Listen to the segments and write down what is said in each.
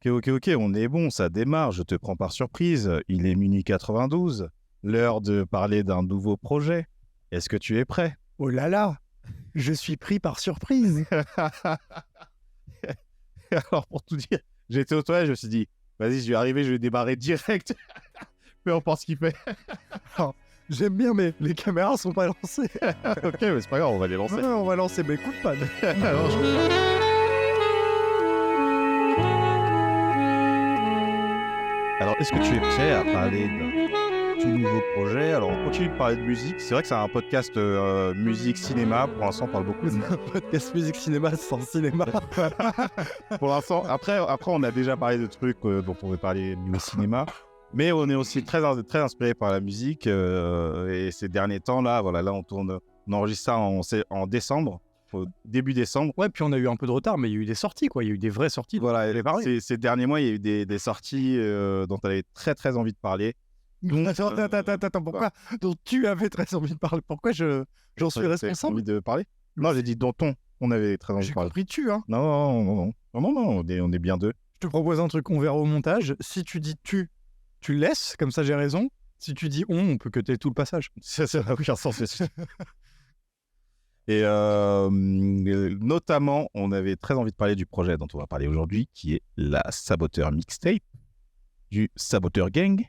Ok, on est bon, ça démarre, je te prends par surprise. Il est minuit 92, l'heure de parler d'un nouveau projet. Est-ce que tu es prêt? Oh là là, je suis pris par surprise. Alors, pour tout dire, j'étais au toilette, je me suis dit, vas-y, je vais arriver, je vais démarrer direct. Peu importe ce qu'il fait. Alors, j'aime bien, mais les caméras sont pas lancées. Ok, mais c'est pas grave, on va les lancer. Ouais, on va lancer, mais écoute pas. Alors, Alors, est-ce que tu es prêt à parler d'un tout nouveau projet? Alors, on continue de parler de musique. C'est vrai que c'est un podcast musique-cinéma. Pour l'instant, on parle beaucoup de... Un podcast musique cinéma sans cinéma. Pour l'instant, après, on a déjà parlé de trucs dont on veut parler niveau cinéma. Mais on est aussi très inspiré par la musique. Et ces derniers temps, là, on enregistre ça en décembre. Au début décembre. Ouais, puis on a eu un peu de retard, mais il y a eu des sorties, quoi. Il y a eu des vraies sorties. Voilà, ces derniers mois, il y a eu des sorties dont tu avais très envie de parler. Attends, pourquoi dont tu avais très envie de parler? Pourquoi j'en suis responsable? Envie de parler? Non, j'ai dit dont on avait très envie de parler. J'ai compris tu, hein. Non, on est bien deux. Je te propose un truc, on verra au montage. Si tu dis tu laisses, comme ça j'ai raison. Si tu dis on peut cutter tout le passage. Ça n'a aucun sens. Et notamment, on avait très envie de parler du projet dont on va parler aujourd'hui, qui est la Saboteur Mixtape, du Saboteur Gang,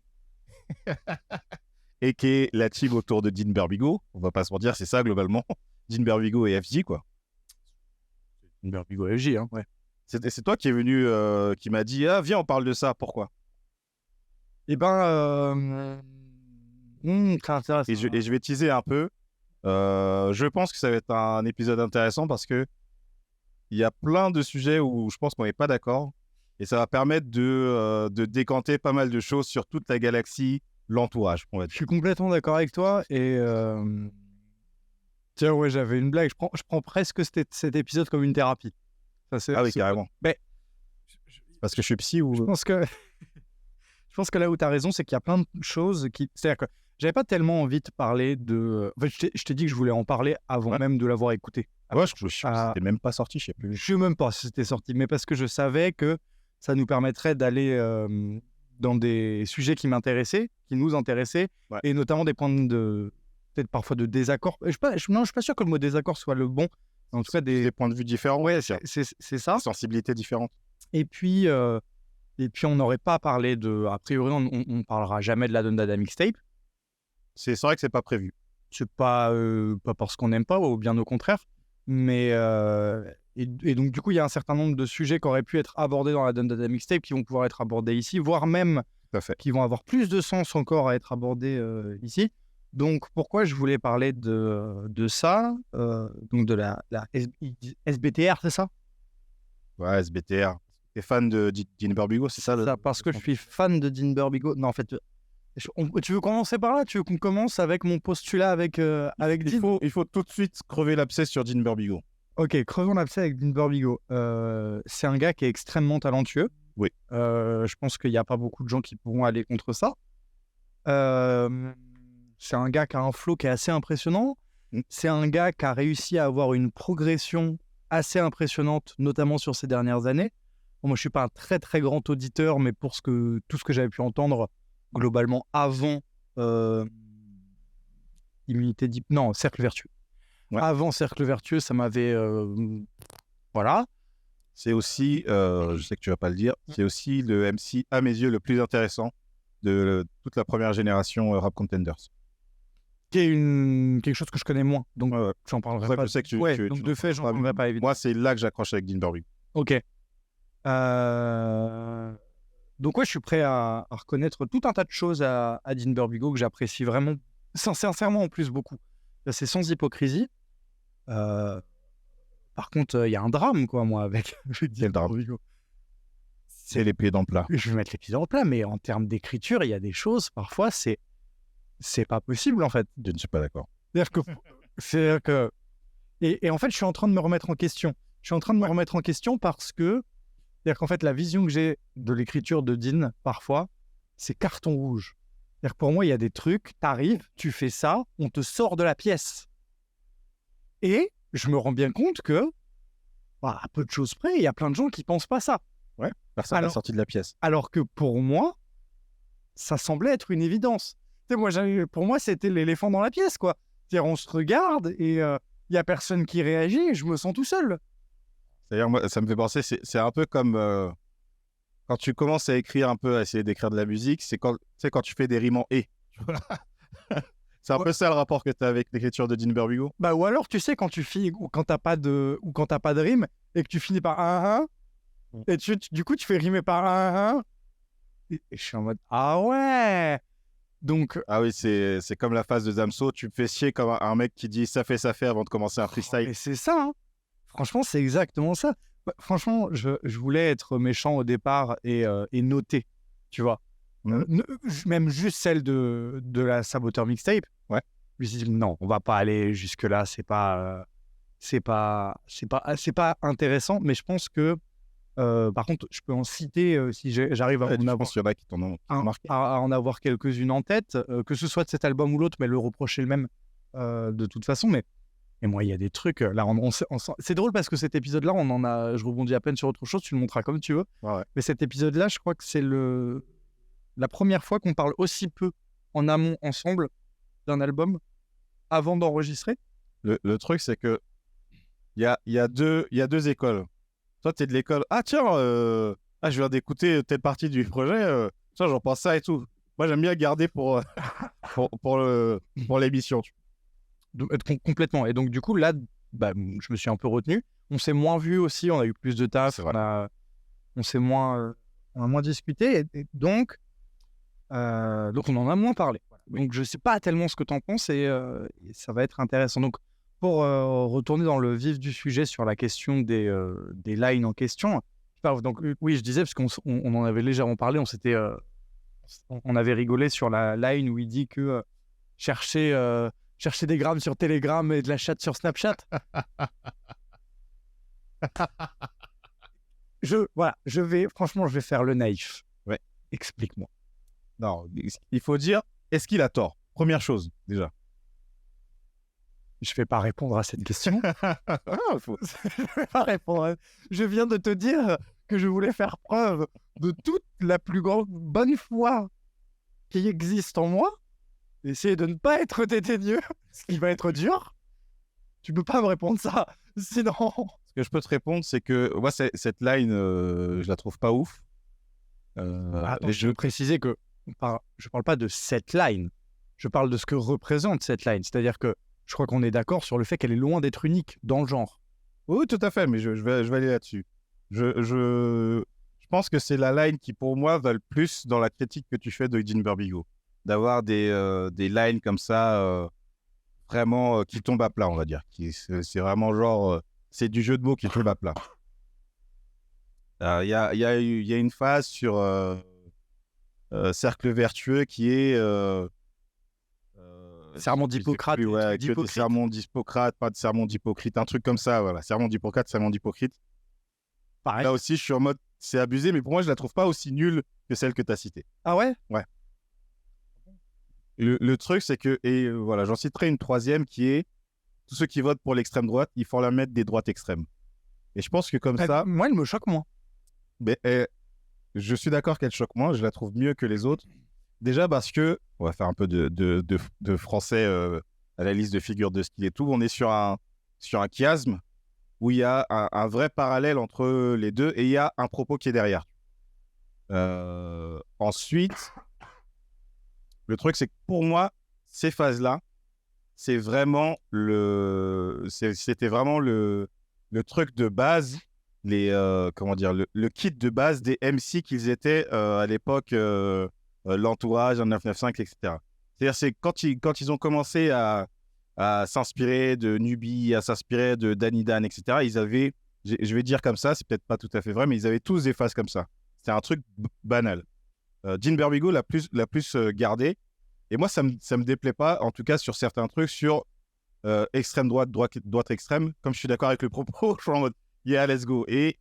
et qui est la team autour de Dean Burbigo. On va pas se mentir, c'est ça globalement. Dean Burbigo et FJ, quoi. Dean Burbigo et FJ, hein, ouais. C'est toi qui est venu, qui m'a dit « Ah, viens, on parle de ça, pourquoi ?» Eh ben, c'est intéressant. Et je vais teaser un peu. Je pense que ça va être un épisode intéressant parce que il y a plein de sujets où je pense qu'on n'est pas d'accord et ça va permettre de décanter pas mal de choses sur toute la galaxie, l'entourage, on va dire. Je suis complètement d'accord avec toi et tiens, ouais, j'avais une blague. Je prends presque cet épisode comme une thérapie. Ah oui, carrément. Mais parce que je suis psy ou... Je pense que là où tu as raison, c'est qu'il y a plein de choses qui... C'est-à-dire que j'avais pas tellement envie de parler de... En fait, je t'ai dit que je voulais en parler avant même de l'avoir écouté. Ouais, c'était même pas sorti, je sais plus. Je sais même pas si c'était sorti, mais parce que je savais que ça nous permettrait d'aller dans des sujets qui m'intéressaient, qui nous intéressaient, et notamment des points de... peut-être parfois de désaccord. Je suis pas sûr que le mot désaccord soit le bon. En tout cas, des points de vue différents. Ouais, c'est ça. Des sensibilités différentes. Et puis, on n'aurait pas parlé de... A priori, on parlera jamais de la Donda Mixtape. C'est vrai que c'est pas prévu. C'est pas parce qu'on n'aime pas, ou bien au contraire. Mais et donc, du coup, il y a un certain nombre de sujets qui auraient pu être abordés dans la Donda Mixtape qui vont pouvoir être abordés ici, voire même qui vont avoir plus de sens encore à être abordés ici. Donc, pourquoi je voulais parler de ça, donc de la SBTR, c'est ça? Ouais, SBTR. T'es fan de Dean Burbigo, c'est ça? Parce que je suis fan de Dean Burbigo. Non, en fait, tu veux commencer par là? Tu veux qu'on commence avec mon postulat avec Dean? Il faut tout de suite crever l'abcès sur Dean Burbigo. Ok, crevons l'abcès avec Dean Burbigo. C'est un gars qui est extrêmement talentueux. Oui. Je pense qu'il n'y a pas beaucoup de gens qui pourront aller contre ça. C'est un gars qui a un flow qui est assez impressionnant. C'est un gars qui a réussi à avoir une progression assez impressionnante, notamment sur ces dernières années. Bon, moi, je ne suis pas un très très grand auditeur, mais pour tout ce que j'avais pu entendre globalement avant Cercle Vertueux. Ouais. Avant Cercle Vertueux, ça m'avait... voilà. C'est aussi, je sais que tu ne vas pas le dire, c'est aussi le MC, à mes yeux, le plus intéressant de toute la première génération Rap Contenders. Qui est quelque chose que je connais moins, donc j'en parlerai pas. Je sais que donc de fait, j'en parlerai pas, évidemment. Moi, c'est là que j'accroche avec Dean Burbigo. Ok. Donc ouais, je suis prêt à reconnaître tout un tas de choses à Dean Burbigo que j'apprécie vraiment, sincèrement en plus beaucoup. C'est sans hypocrisie. Par contre, il y a un drame, quoi, moi, avec Dean Burbigo. C'est les pieds dans le plat. Je vais mettre les pieds dans le plat, mais en termes d'écriture, il y a des choses, parfois, c'est pas possible, en fait. Je ne suis pas d'accord. C'est-à-dire que... Et en fait, je suis en train de me remettre en question. Je suis en train de me remettre en question parce que... C'est-à-dire qu'en fait, la vision que j'ai de l'écriture de Dean, parfois, c'est carton rouge. C'est-à-dire que pour moi, il y a des trucs, t'arrives, tu fais ça, on te sort de la pièce. Et je me rends bien compte que, à peu de choses près, il y a plein de gens qui pensent pas ça. Ouais. personne n'est sorti de la pièce. Alors que pour moi, ça semblait être une évidence. Tu sais, pour moi, c'était l'éléphant dans la pièce, quoi. C'est-à-dire, on se regarde et il n'y a personne qui réagit et je me sens tout seul. C'est-à-dire, moi, ça me fait penser, c'est un peu comme quand tu commences à écrire un peu, à essayer d'écrire de la musique, c'est quand tu fais des rimes en « et ». C'est un peu ça le rapport que tu as avec l'écriture de Dean Burbigo. Bah, ou alors, tu sais, quand t'as pas de rime et que tu finis par un, et du coup, tu fais rimer par un, et je suis en mode, ah ouais. Donc, ah oui, c'est comme la phase de Damso, tu me fais chier comme un mec qui dit ça fait avant de commencer un freestyle. Et c'est ça, hein. Franchement, c'est exactement ça. Franchement, je voulais être méchant au départ et noter, tu vois. Même juste celle de la Saboteur Mixtape. Ouais. Je me suis dit, non, on va pas aller jusque-là, c'est pas intéressant, mais je pense que, par contre, je peux en citer si j'arrive à en avoir. Il y en a qui t'en ont marqué. À en avoir quelques-unes en tête, que ce soit de cet album ou l'autre, mais le reprocher le même de toute façon. Mais moi, il y a des trucs, là, c'est drôle parce que cet épisode-là, je rebondis à peine sur autre chose, tu le montreras comme tu veux. Ouais. Mais cet épisode-là, je crois que c'est la première fois qu'on parle aussi peu en amont ensemble d'un album avant d'enregistrer. Le truc, c'est que il y a deux écoles. Toi, tu es de l'école, ah tiens, je viens d'écouter telle partie du projet, tiens, j'en pense ça et tout. Moi, j'aime bien garder pour l'émission. Complètement. Et donc, du coup, là, je me suis un peu retenu. On s'est moins vu aussi, on a eu plus de taf, on a moins discuté. Et donc, on en a moins parlé. Voilà. Donc, je ne sais pas tellement ce que tu en penses et ça va être intéressant. Donc, pour retourner dans le vif du sujet sur la question des lines en question, donc, oui, je disais, parce qu'on en avait légèrement parlé, on avait rigolé sur la line où il dit que chercher des grammes sur Telegram et de la chatte sur Snapchat. Je vais faire le naïf. Ouais. Explique-moi. Non, il faut dire, est-ce qu'il a tort? Première chose, déjà. Je vais pas répondre à cette question. Je vais pas répondre. Je viens de te dire que je voulais faire preuve de toute la plus grande bonne foi qui existe en moi. Essayer de ne pas être dédaigneux, ce qui va être dur. Tu peux pas me répondre ça, sinon... Ce que je peux te répondre, c'est que moi, cette line, je la trouve pas ouf. Attends, je veux préciser que je parle pas de cette line, je parle de ce que représente cette line. C'est-à-dire que je crois qu'on est d'accord sur le fait qu'elle est loin d'être unique dans le genre. Oui, tout à fait, mais je vais aller là-dessus. Je pense que c'est la line qui, pour moi, va le plus dans la critique que tu fais de Dean Burbigo. D'avoir des lines comme ça, vraiment qui tombent à plat, on va dire. C'est vraiment genre, c'est du jeu de mots qui tombe à plat. Il y a une phase sur Cercle Vertueux qui est... serment d'Hippocrate. Serment d'Hippocrate, pas de serment d'Hypocrite, un truc comme ça, voilà. Serment d'Hippocrate, serment d'Hypocrite. Pareil. Là aussi, je suis en mode, c'est abusé, mais pour moi, je la trouve pas aussi nulle que celle que tu as citée. Ah ouais? Ouais. Le truc, c'est que, et voilà, j'en citerai une troisième qui est tous ceux qui votent pour l'extrême droite, il faut leur mettre des droites extrêmes. Et je pense que comme ça. Moi, elle me choque moins. Mais, je suis d'accord qu'elle choque moins, je la trouve mieux que les autres. Déjà parce que, on va faire un peu de français à la liste de figures de style et tout, on est sur un chiasme où il y a un vrai parallèle entre les deux et il y a un propos qui est derrière. Ensuite. Le truc, c'est que pour moi, ces phases-là, c'était vraiment le truc de base, le kit de base des MC qu'ils étaient à l'époque, l'entourage, en 995, etc. C'est-à-dire, c'est quand ils ont commencé à s'inspirer de Nubi, à s'inspirer de Danny Dan, etc., ils avaient, je vais dire comme ça, c'est peut-être pas tout à fait vrai, mais ils avaient tous des phases comme ça. C'était un truc banal. Dean Burbigo l'a plus gardé. Et moi, ça me déplaît pas, en tout cas sur certains trucs, sur extrême droite extrême. Comme je suis d'accord avec le propos, je suis en mode yeah, let's go. Et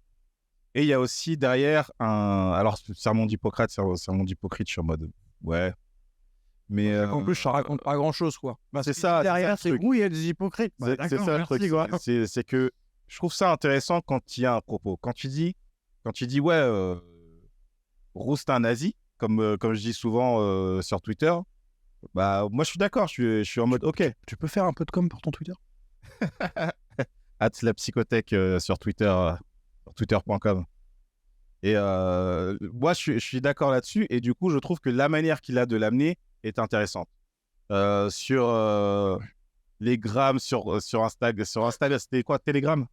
il y a aussi derrière alors, serment d'Hippocrate, serment d'Hypocrite, je suis en mode ouais. Mais en plus, ça raconte pas grand-chose, quoi. C'est ça. Derrière, c'est oui, il y a des hypocrites. C'est ça le truc. C'est que je trouve ça intéressant quand il y a un propos. Quand tu dis ouais, roast un nazi, comme je dis souvent sur Twitter, bah, moi, je suis d'accord. Je suis en mode, OK. Tu peux faire un peu de com pour ton Twitter? @ la psychothèque sur Twitter, sur twitter.com. Et moi, je suis d'accord là-dessus. Et du coup, je trouve que la manière qu'il a de l'amener est intéressante. Sur les grammes sur Instagram, c'était quoi, Telegram?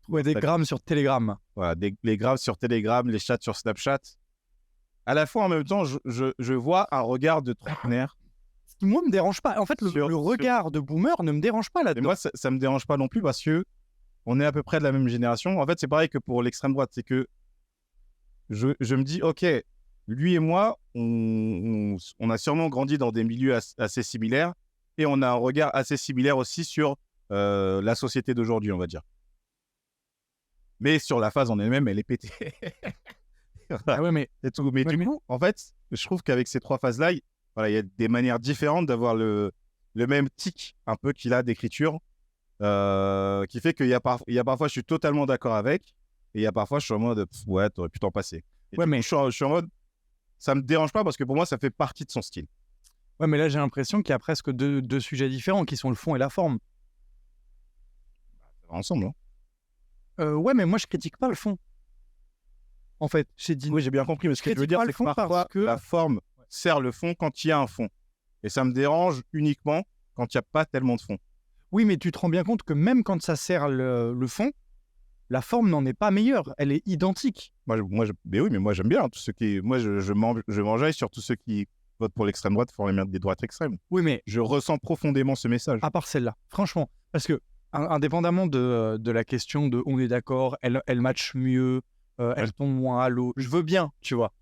Ouais, des grammes sur Telegram. Voilà, les grammes sur Telegram, les chats sur Snapchat. À la fois, en même temps, je vois un regard de trentenaire. Ce qui, moi, me dérange pas. En fait, le regard de boomer ne me dérange pas là-dedans. Et moi, ça me dérange pas non plus parce que on est à peu près de la même génération. En fait, c'est pareil que pour l'extrême droite. C'est que je me dis, OK, lui et moi, on a sûrement grandi dans des milieux assez similaires et on a un regard assez similaire aussi sur la société d'aujourd'hui, on va dire. Mais sur la phase en elle-même, elle est pétée. Ah ouais, mais c'est tout. Mais du coup, en fait, je trouve qu'avec ces trois phases-là, il y a des manières différentes d'avoir le même tic un peu qu'il a d'écriture, qui fait qu'il y a parfois, je suis totalement d'accord avec, et il y a parfois, je suis en mode, ouais, t'aurais pu t'en passer. Et ouais, mais je suis en mode, ça me dérange pas parce que pour moi, ça fait partie de son style. Ouais, mais là, j'ai l'impression qu'il y a presque deux sujets différents qui sont le fond et la forme. Ça va ensemble, hein. Ouais, mais moi, je critique pas le fond. En fait, oui, j'ai bien compris, mais ce que je veux dire, c'est que parfois, la forme sert le fond quand il y a un fond. Et ça me dérange uniquement quand il n'y a pas tellement de fond. Oui, mais tu te rends bien compte que même quand ça sert le fond, la forme n'en est pas meilleure. Elle est identique. Mais oui, mais moi, j'aime bien tous ceux qui... Moi, je m'enjaille sur tous ceux qui votent pour l'extrême droite pour les mettre des droites extrêmes. Oui, mais... Je ressens profondément ce message. À part celle-là, franchement. Parce que, indépendamment de la question de on est d'accord, elle match mieux, elle tombe moins à l'eau, je veux bien, tu vois.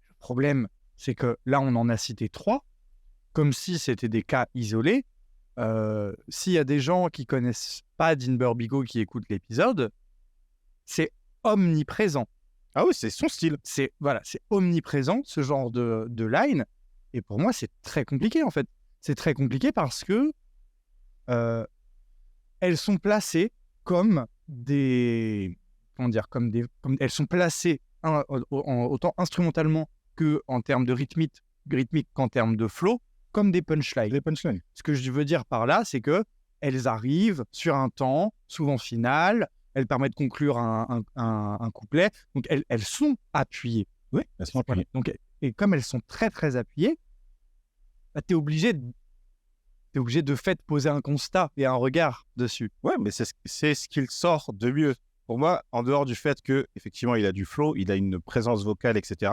Le problème, c'est que là, on en a cité 3, comme si c'était des cas isolés. S'il y a des gens qui connaissent pas Dean Burbigo qui écoutent l'épisode, c'est omniprésent. Ah oui, c'est son style. C'est omniprésent, ce genre de line. Et pour moi, c'est très compliqué, en fait. C'est très compliqué parce que elles sont placées comme des... Comment dire, elles sont placées autant instrumentalement qu'en termes de rythmique qu'en termes de flow, comme des punchlines. Ce que je veux dire par là, c'est que elles arrivent sur un temps, souvent final, elles permettent de conclure un couplet, donc elles sont appuyées. Oui, elles sont appuyées. Donc, et comme elles sont très très appuyées, bah, t'es obligé de fait poser un constat et un regard dessus. Ouais, mais c'est ce qu'il sort de mieux. Pour moi, en dehors du fait que effectivement il a du flow, il a une présence vocale, etc.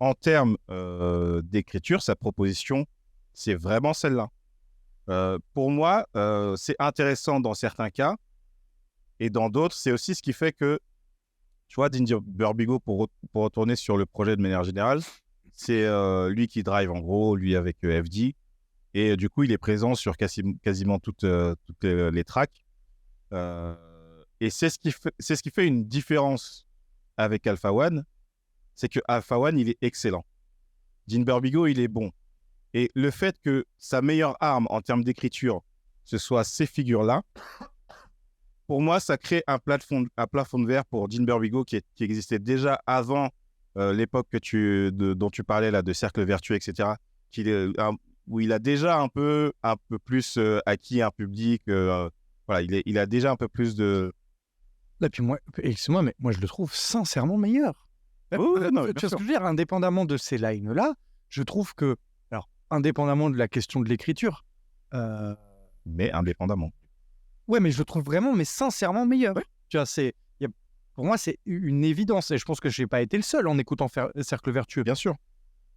En termes d'écriture, sa proposition, c'est vraiment celle-là. Pour moi, c'est intéressant dans certains cas, et dans d'autres, c'est aussi ce qui fait que, tu vois, Dean Burbigo, pour retourner sur le projet de manière générale, c'est lui qui drive en gros, lui avec FD, et du coup, il est présent sur quasiment toutes les tracks. Et c'est ce qui fait une différence avec Alpha One, c'est que Alpha One, il est excellent. Dean Burbigo, il est bon. Et le fait que sa meilleure arme en termes d'écriture, ce soit ces figures-là, pour moi, ça crée un plafond de verre pour Dean Burbigo qui existait déjà avant l'époque dont tu parlais, là, de cercle vertueux, etc., où il a déjà un peu plus acquis un public. Voilà, il a déjà un peu plus de... Et puis moi, excuse-moi, mais moi, je le trouve sincèrement meilleur. Non, tu vois ce que je veux dire, indépendamment de ces lines-là, je trouve que, alors, indépendamment de la question de l'écriture... Mais indépendamment. Ouais, mais je le trouve vraiment, mais sincèrement meilleur. Ouais. Tu vois, pour moi, c'est une évidence. Et je pense que je n'ai pas été le seul en écoutant Cercle Vertueux. Bien sûr.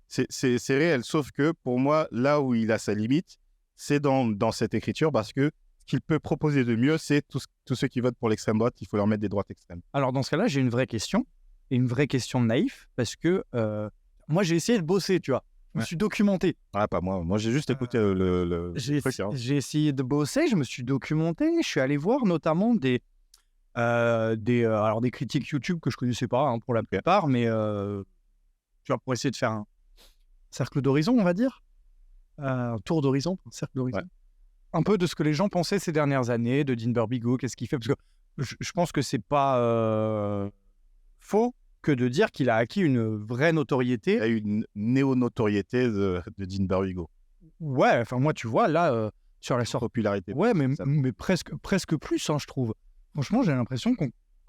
C'est réel, sauf que pour moi, là où il a sa limite, c'est dans cette écriture, parce que ce qu'il peut proposer de mieux, c'est tous ceux qui votent pour l'extrême droite, il faut leur mettre des droites extrêmes. Alors, dans ce cas-là, j'ai une vraie question, et une vraie question de naïf, parce que moi, j'ai essayé de bosser, tu vois. Je me suis documenté. Ah, pas moi. Moi, j'ai juste écouté le truc. Hein. J'ai essayé de bosser, je me suis documenté, je suis allé voir notamment des critiques YouTube que je connaissais pas, hein, pour la plupart, mais tu vois, pour essayer de faire un cercle d'horizon, on va dire. Un tour d'horizon, un cercle d'horizon. Ouais. Un peu de ce que les gens pensaient ces dernières années, de Dean Burbigo, qu'est-ce qu'il fait. Parce que je pense que c'est pas faux que de dire qu'il a acquis une vraie notoriété. Il y a une néo-notoriété de Dean Barbigo. Ouais, enfin moi tu vois là sur la sortie popularité. Ouais, mais presque plus, hein, je trouve. Franchement, j'ai l'impression que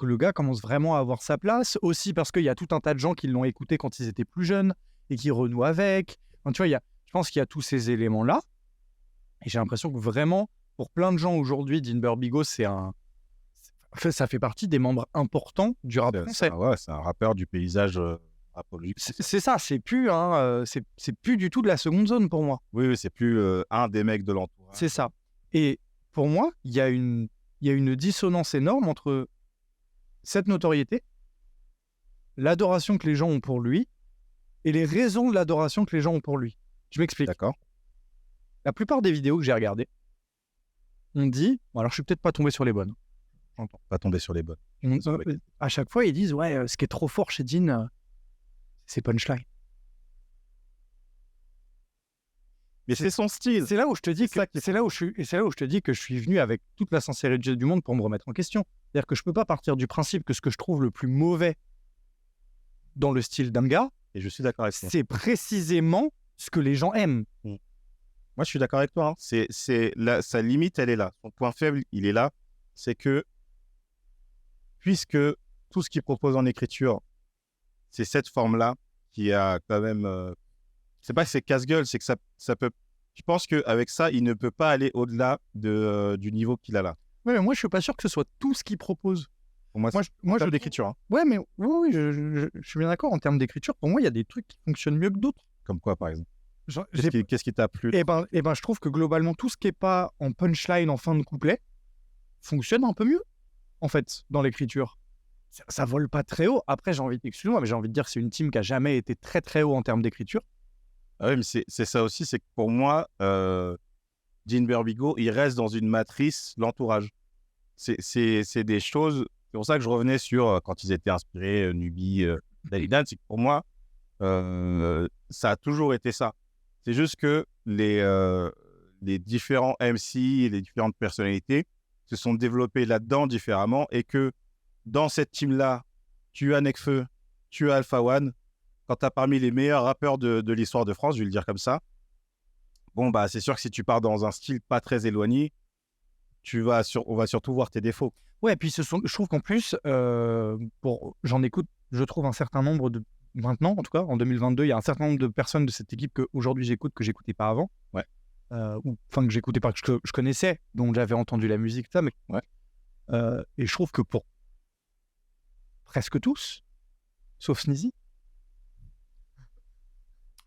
le gars commence vraiment à avoir sa place, aussi parce qu'il y a tout un tas de gens qui l'ont écouté quand ils étaient plus jeunes et qui renouent avec. Enfin, tu vois, je pense qu'il y a tous ces éléments-là. Et j'ai l'impression que vraiment, pour plein de gens aujourd'hui, Dean Barbigo, ça fait partie des membres importants du rap français. Ouais, c'est un rappeur du paysage rapologique. C'est ça, c'est plus du tout de la seconde zone pour moi. Oui, c'est plus un des mecs de l'entourage. C'est ça. Et pour moi, il y a une dissonance énorme entre cette notoriété, l'adoration que les gens ont pour lui, et les raisons de l'adoration que les gens ont pour lui. Je m'explique. D'accord. La plupart des vidéos que j'ai regardées, on dit... Bon, alors je suis peut-être pas tombé sur les bonnes. J'entends. Pas tombé sur les bonnes. À chaque fois, ils disent, ouais, ce qui est trop fort chez Dean, c'est punchline. Mais c'est son style. C'est là où je te dis que je suis venu avec toute la sincérité du monde pour me remettre en question. C'est-à-dire que je peux pas partir du principe que ce que je trouve le plus mauvais dans le style d'un gars, et je suis d'accord avec toi, c'est précisément ce que les gens aiment. Moi, je suis d'accord avec toi. Hein. Sa limite, elle est là. Son point faible, il est là. C'est que, puisque tout ce qu'il propose en écriture, c'est cette forme-là qui a quand même... c'est pas que c'est casse-gueule, c'est que ça peut... Je pense qu'avec ça, il ne peut pas aller au-delà du niveau qu'il a là. Oui, mais moi, je suis pas sûr que ce soit tout ce qu'il propose. Pour moi, je d'écriture. Hein. Ouais, mais oui, je suis bien d'accord. En termes d'écriture, pour moi, il y a des trucs qui fonctionnent mieux que d'autres. Comme quoi, par exemple? Qu'est-ce qui t'a plu? Eh ben, je trouve que globalement, tout ce qui n'est pas en punchline, en fin de couplet, fonctionne un peu mieux, en fait, dans l'écriture. Ça vole pas très haut. Après, excuse-moi, mais j'ai envie de dire que c'est une team qui a jamais été très très haut en termes d'écriture. Ah oui, mais c'est ça aussi, c'est que pour moi, Dean Barbigo, il reste dans une matrice, l'entourage. C'est des choses, c'est pour ça que je revenais sur quand ils étaient inspirés, Nubi, Dalidan, c'est que pour moi, ça a toujours été ça. C'est juste que les différents MC et les différentes personnalités se sont développés là-dedans différemment et que dans cette team-là, tu as Nekfeu, tu as Alpha One. Quand tu as parmi les meilleurs rappeurs de l'histoire de France, je vais le dire comme ça, bon, bah, c'est sûr que si tu pars dans un style pas très éloigné, on va surtout voir tes défauts. Ouais, et puis je trouve qu'en plus, j'en écoute, je trouve un certain nombre de... Maintenant, en tout cas, en 2022, il y a un certain nombre de personnes de cette équipe qu'aujourd'hui j'écoute, que j'écoutais pas avant. Ouais. Enfin, que j'écoutais pas, que je connaissais, dont j'avais entendu la musique, ça, mais... Ouais. Et je trouve que pour presque tous, sauf Sneezy,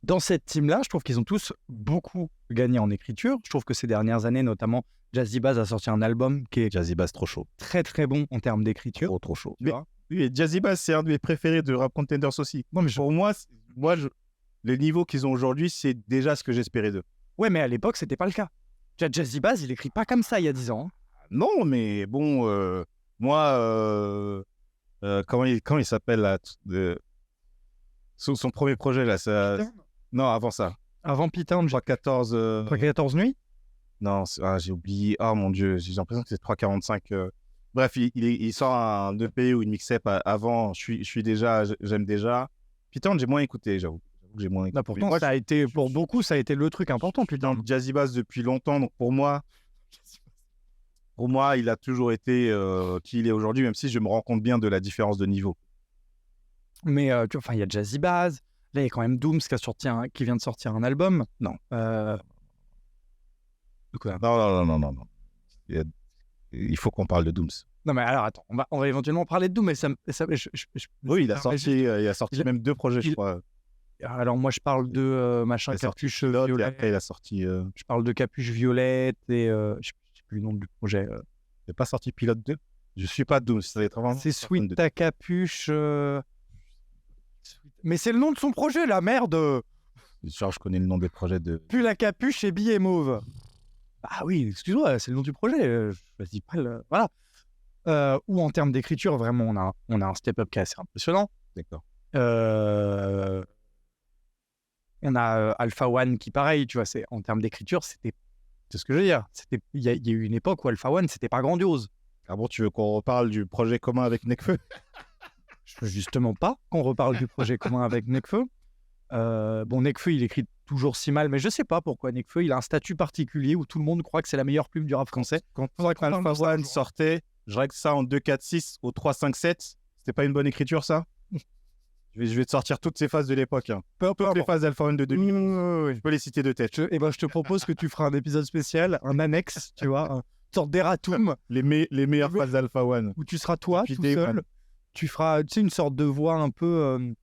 dans cette team-là, je trouve qu'ils ont tous beaucoup gagné en écriture. Je trouve que ces dernières années, notamment, Jazzy Bass a sorti un album qui est Jazzy Bass trop chaud. Très très bon en termes d'écriture. Trop chaud. Oui, et Jazzy Bass, c'est un de mes préférés de Rap Contenders aussi. Non, mais pour moi, le niveau qu'ils ont aujourd'hui, c'est déjà ce que j'espérais d'eux. Ouais, mais à l'époque, c'était pas le cas. Jazzy Bass, il écrit pas comme ça il y a 10 ans. Hein. Non, mais bon, moi, comment il s'appelle là son premier projet là, ça... Non, avant ça. Avant Pitain, 314 nuits. Non, j'ai oublié. Oh mon Dieu, j'ai l'impression que c'est 345. Bref, il sort un EP ou une mixtape avant. J'aime déjà. Pitain, j'ai moins écouté, j'avoue. J'ai moins écouté. Là, pourtant, moi, pour beaucoup, ça a été le truc important. Pitain, Jazzy Bass depuis longtemps. Donc pour moi, il a toujours été qui il est aujourd'hui, même si je me rends compte bien de la différence de niveau. Mais tu vois, il y a Jazzy Bass. Là, il y a quand même Dooms qui vient de sortir un album. Non. Quoi non. Il faut qu'on parle de Dooms. Non, mais alors, attends. On va éventuellement parler de Dooms. Mais oui, il a sorti même 2 projets, je crois. Alors, moi, je parle de machin Capuche Violette. Après, il a sorti... Je parle de Capuche Violette et... je sais plus le nom du projet. Il n'est pas sorti Pilote 2. Je suis pas Dooms. C'est Sweet ta Capuche... Mais c'est le nom de son projet, la merde. Je connais le nom des projets de... Puis la capuche et billet mauve. Ah oui, excuse-moi, c'est le nom du projet. Je dis pas le... Voilà. Ou en termes d'écriture, vraiment, on a un step-up qui est assez impressionnant. D'accord. On a Alpha One qui, pareil, tu vois, en termes d'écriture, c'est ce que je veux dire. Il y a eu une époque où Alpha One, c'était pas grandiose. Ah bon, tu veux qu'on reparle du projet commun avec Nekfeu? Justement pas qu'on reparle du projet commun avec Nekfeu. Nekfeu, il écrit toujours si mal, mais je sais pas pourquoi. Nekfeu, il a un statut particulier où tout le monde croit que c'est la meilleure plume du rap français. Quand Alpha One sortait, je règle ça en 2-4-6 au 3-5-7. C'était pas une bonne écriture, ça? Je vais te sortir toutes ces phases de l'époque. Toutes les phases d'Alpha One de 2000. Je peux les citer de tête. Je te propose que tu feras un épisode spécial, un annexe, tu vois, une sorte d'erratum. Les meilleures phases d'Alpha One. Où tu seras toi, tout seul. Tu feras, une sorte de voix un peu,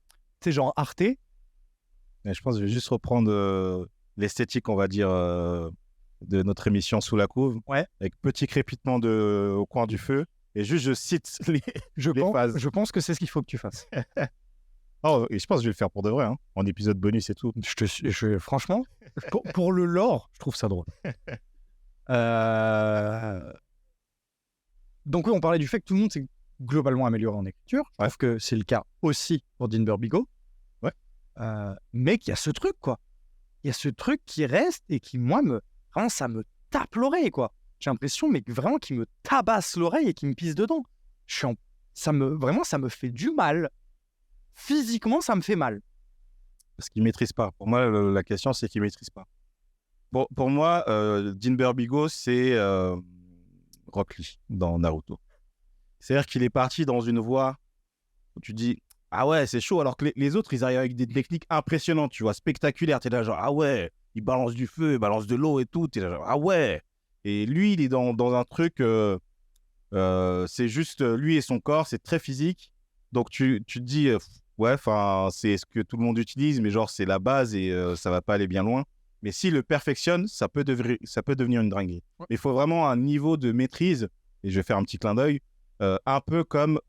genre Arte. Et je pense que je vais juste reprendre l'esthétique, on va dire, de notre émission Sous la couve. Ouais. Avec petit crépitement au coin du feu. Et juste, je cite les phases. Je pense que c'est ce qu'il faut que tu fasses. Et je pense que je vais le faire pour de vrai, en épisode bonus et tout. Franchement, pour le lore, je trouve ça drôle. Donc oui, on parlait du fait que tout le monde s'est globalement amélioré en écriture. Je trouve que c'est le cas aussi pour Dean Burbigo. Ouais. Mais qu'il y a ce truc, quoi. Il y a ce truc qui reste et qui, moi, vraiment, ça me tape l'oreille, quoi. J'ai l'impression, mais vraiment, qu'il me tabasse l'oreille et qu'il me pisse dedans. Vraiment, ça me fait du mal. Physiquement, ça me fait mal. Parce qu'il ne maîtrise pas. Pour moi, la question, c'est qu'il ne maîtrise pas. Pour moi, Dean Burbigo, c'est Rock Lee dans Naruto. C'est-à-dire qu'il est parti dans une voie où tu dis « Ah ouais, c'est chaud », alors que les autres, ils arrivent avec des techniques impressionnantes, tu vois, spectaculaires. Tu es là genre « Ah ouais, il balance du feu, il balance de l'eau et tout. » Tu es là genre « Ah ouais ». Et lui, il est dans un truc, c'est juste lui et son corps, c'est très physique. Donc tu te dis ouais, c'est ce que tout le monde utilise, mais genre c'est la base et ça va pas aller bien loin. Mais s'il le perfectionne, ça peut devenir une dinguerie. Ouais. Mais il faut vraiment un niveau de maîtrise, et je vais faire un petit clin d'œil, un peu comme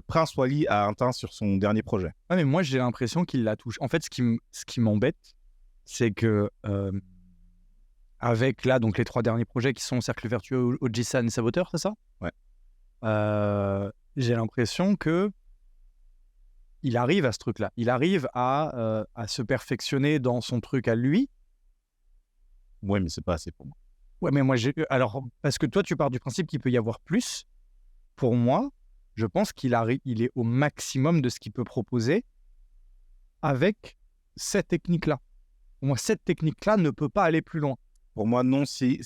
Prince Wally a atteint sur son dernier projet. Ouais, mais moi j'ai l'impression qu'il la touche. En fait, ce qui m'embête, c'est que avec là, donc les 3 derniers projets qui sont Cercle Vertueux, Ojisan et Saboteur, c'est ça? Ouais. J'ai l'impression que il arrive à ce truc-là. Il arrive à se perfectionner dans son truc à lui. Ouais, mais c'est pas assez pour moi. Ouais, mais moi, alors, parce que toi, tu pars du principe qu'il peut y avoir plus. Pour moi, je pense qu'il est au maximum de ce qu'il peut proposer avec cette technique-là. Pour moi, cette technique-là ne peut pas aller plus loin. Pour moi, non. S'il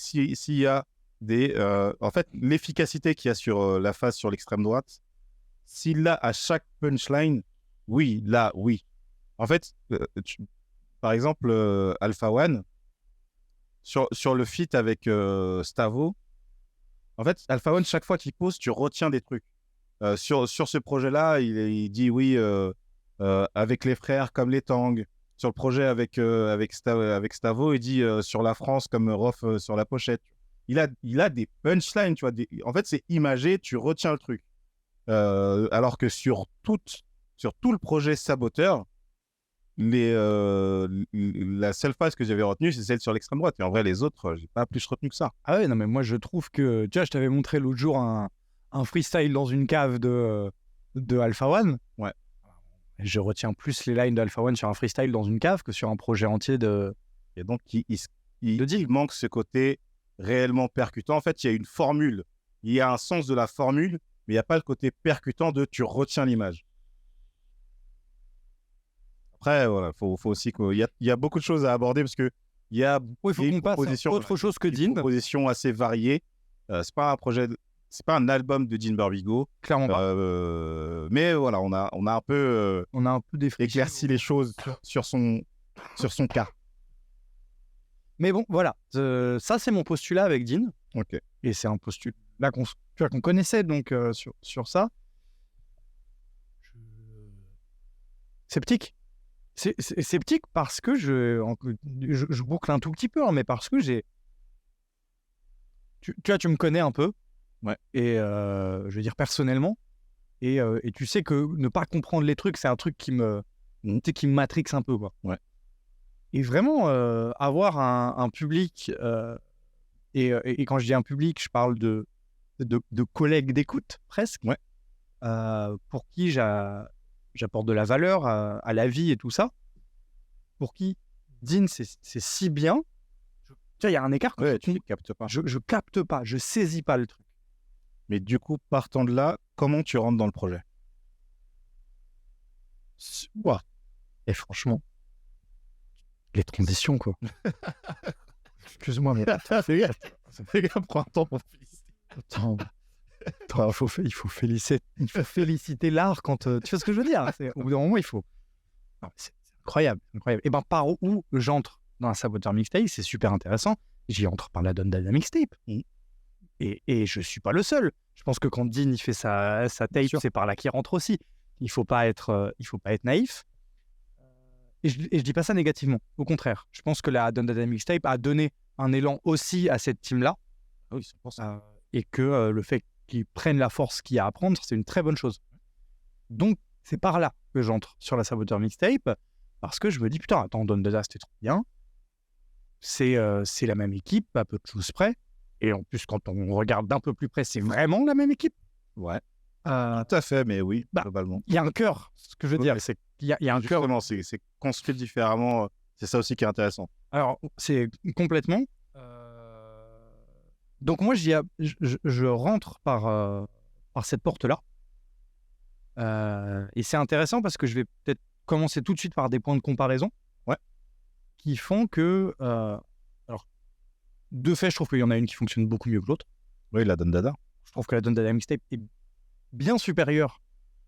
y a des... en fait, l'efficacité qu'il y a sur la phase sur l'extrême droite, s'il l'a à chaque punchline, oui, là, oui. En fait, par exemple, Alpha One, sur le feat avec Stavo, en fait, Alpha One, chaque fois qu'il pose, tu retiens des trucs. Sur ce projet-là, il dit oui, avec les frères comme les Tang. Sur le projet avec Stavo, il dit sur la France comme Rof sur la pochette. Il a des punchlines, tu vois. En fait, c'est imagé, tu retiens le truc. Alors que sur tout le projet Saboteur, la seule phase que j'avais retenue, c'est celle sur l'extrême droite. Et en vrai, les autres, j'ai pas plus retenu que ça. Ah ouais, non, mais moi, je trouve que... Tu vois, je t'avais montré l'autre jour un freestyle dans une cave de Alpha One. Ouais. Je retiens plus les lines d'Alpha One sur un freestyle dans une cave que sur un projet entier de... Et donc, il manque ce côté réellement percutant. En fait, il y a une formule. Il y a un sens de la formule, mais il n'y a pas le côté percutant de tu retiens l'image. Après, voilà, faut aussi qu'il y a beaucoup de choses à aborder parce que il y a faut qu'on passe à autre chose que Dean. Des propositions assez variées. C'est pas un projet, c'est pas un album de Dean Burbigo. Clairement pas. Mais voilà, on a un peu éclairci les choses sur son cas. Mais bon, voilà, ça c'est mon postulat avec Dean. Ok. Et c'est un postulat qu'on connaissait donc sur ça. Sceptique. C'est sceptique parce que je boucle un tout petit peu, hein, mais parce que tu vois, tu me connais un peu. Ouais. Et je veux dire personnellement. Et tu sais que ne pas comprendre les trucs, c'est un truc qui me matrixe un peu, quoi. Ouais. Et vraiment, avoir un public, et quand je dis un public, je parle de collègues d'écoute, presque, ouais. pour qui j'apporte de la valeur à la vie et tout ça, pour qui Dean, c'est si bien. Tu vois, il y a un écart. Ouais, tu captes pas. Je capte pas, je saisis pas le truc. Mais du coup, partant de là, comment tu rentres dans le projet? Ouah. Et franchement, les transitions, quoi. Excuse-moi, mais ça fait gaffe, prends un temps pour féliciter. attends, il faut féliciter l'art quand tu vois ce que je veux dire. Au bout d'un moment, il faut. Non, c'est incroyable, incroyable. Et ben par où j'entre dans la Saboteur Mixtape, c'est super intéressant. J'y entre par la Don Dada Mixtape. Et je suis pas le seul. Je pense que quand Dean il fait sa tape, c'est par là qu'il rentre aussi. Il faut pas être naïf. Et je dis pas ça négativement. Au contraire, je pense que la Don Dada Mixtape a donné un élan aussi à cette team-là. Ah oui, Et que le fait qu'ils prennent la force qu'il y a à prendre, c'est une très bonne chose. Donc, c'est par là que j'entre sur la Saboteur Mixtape, parce que je me dis, putain, attends, Don Dada, c'était trop bien. C'est la même équipe, à peu de choses près. Et en plus, quand on regarde d'un peu plus près, c'est vraiment la même équipe. Ouais. Tout à fait, mais oui, globalement. Il y a un cœur, ce que je veux dire, c'est qu'il y a un cœur. Justement, c'est construit différemment. C'est ça aussi qui est intéressant. Alors, c'est complètement. Donc moi, je rentre par cette porte-là. Et c'est intéressant parce que je vais peut-être commencer tout de suite par des points de comparaison qui font que... alors, de fait, je trouve qu'il y en a une qui fonctionne beaucoup mieux que l'autre. Oui, la Don Dada. Je trouve que la Don Dada Mixtape est bien supérieure,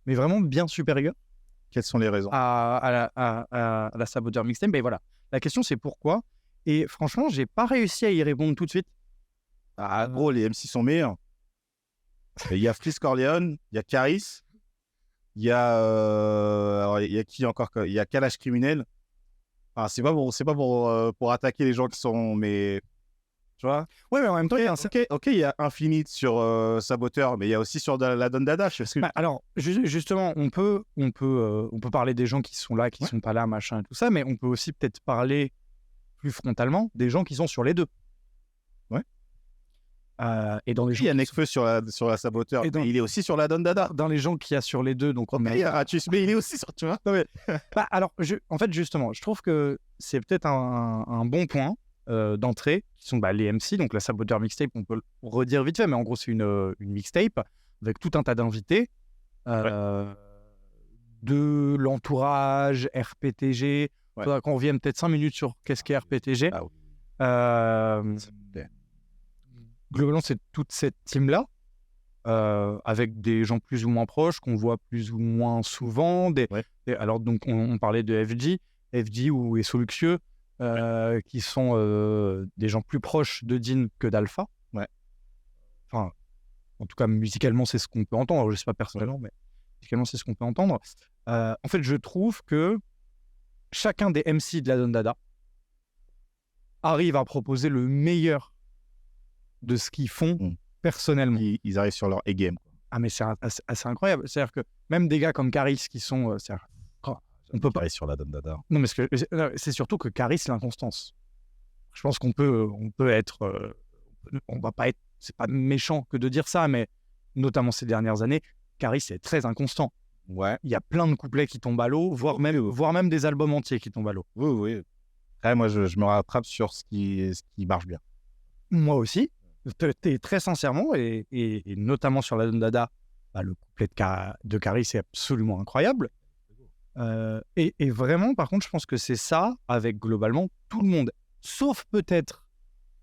mais vraiment bien supérieure. Quelles sont les raisons à la Saboteur Mixtape. Ben voilà. La question, c'est pourquoi. Et franchement, j'ai pas réussi à y répondre tout de suite. Ah, gros, les MC sont meilleurs. Il y a Freeze Corleone, il y a Caris, il y a... alors, il y a qui encore? Il y a Kalash Criminel. Enfin, c'est pas pour attaquer les gens qui sont... Mais... Tu vois? Ouais, mais en même temps, il y a il y a Infinite sur Saboteur, mais il y a aussi sur la Don Dada. Alors, justement, on peut parler des gens qui sont là, qui sont pas là, machin, et tout ça, mais on peut aussi peut-être parler plus frontalement des gens qui sont sur les deux. Ouais. Et dans les gens il y a Nekfeu sur la Saboteur, et il est aussi sur la Don Dada. Dans les gens qu'il y a sur les deux, donc il y a Ratus, mais il est aussi sur, tu vois. Non, mais... alors, en fait, justement, je trouve que c'est peut-être un bon point d'entrée, qui sont les MC, donc la Saboteur Mixtape, on peut le redire vite fait, mais en gros, c'est une mixtape avec tout un tas d'invités, de l'entourage, RPTG. Il faudra qu'on revienne peut-être 5 minutes sur qu'est-ce qu'est RPTG. Globalement, c'est toute cette team-là, avec des gens plus ou moins proches, qu'on voit plus ou moins souvent. Alors, donc, on parlait de FG et Soluxieux, qui sont des gens plus proches de Dean que d'Alpha. Enfin, en tout cas, musicalement, c'est ce qu'on peut entendre. Je ne sais pas personnellement, mais musicalement, c'est ce qu'on peut entendre. En fait, je trouve que chacun des MC de la Don Dada arrive à proposer le meilleur de ce qu'ils font personnellement. Ils arrivent sur leur A-game. Ah, mais c'est assez incroyable. C'est-à-dire que même des gars comme Caris qui sont... on peut pas sur la Don Dada. Non, mais c'est surtout que Caris, l'inconstance. Je pense qu'on peut être... on va pas être... C'est pas méchant que de dire ça, mais notamment ces dernières années, Caris est très inconstant. Ouais. Il y a plein de couplets qui tombent à l'eau, voire même des albums entiers qui tombent à l'eau. Oui. Après, moi, je me rattrape sur ce qui marche bien. Moi aussi. Très sincèrement, et notamment sur la Don Dada, le couplet de Caris est absolument incroyable. Et vraiment, par contre, je pense que c'est ça avec globalement tout le monde. Sauf peut-être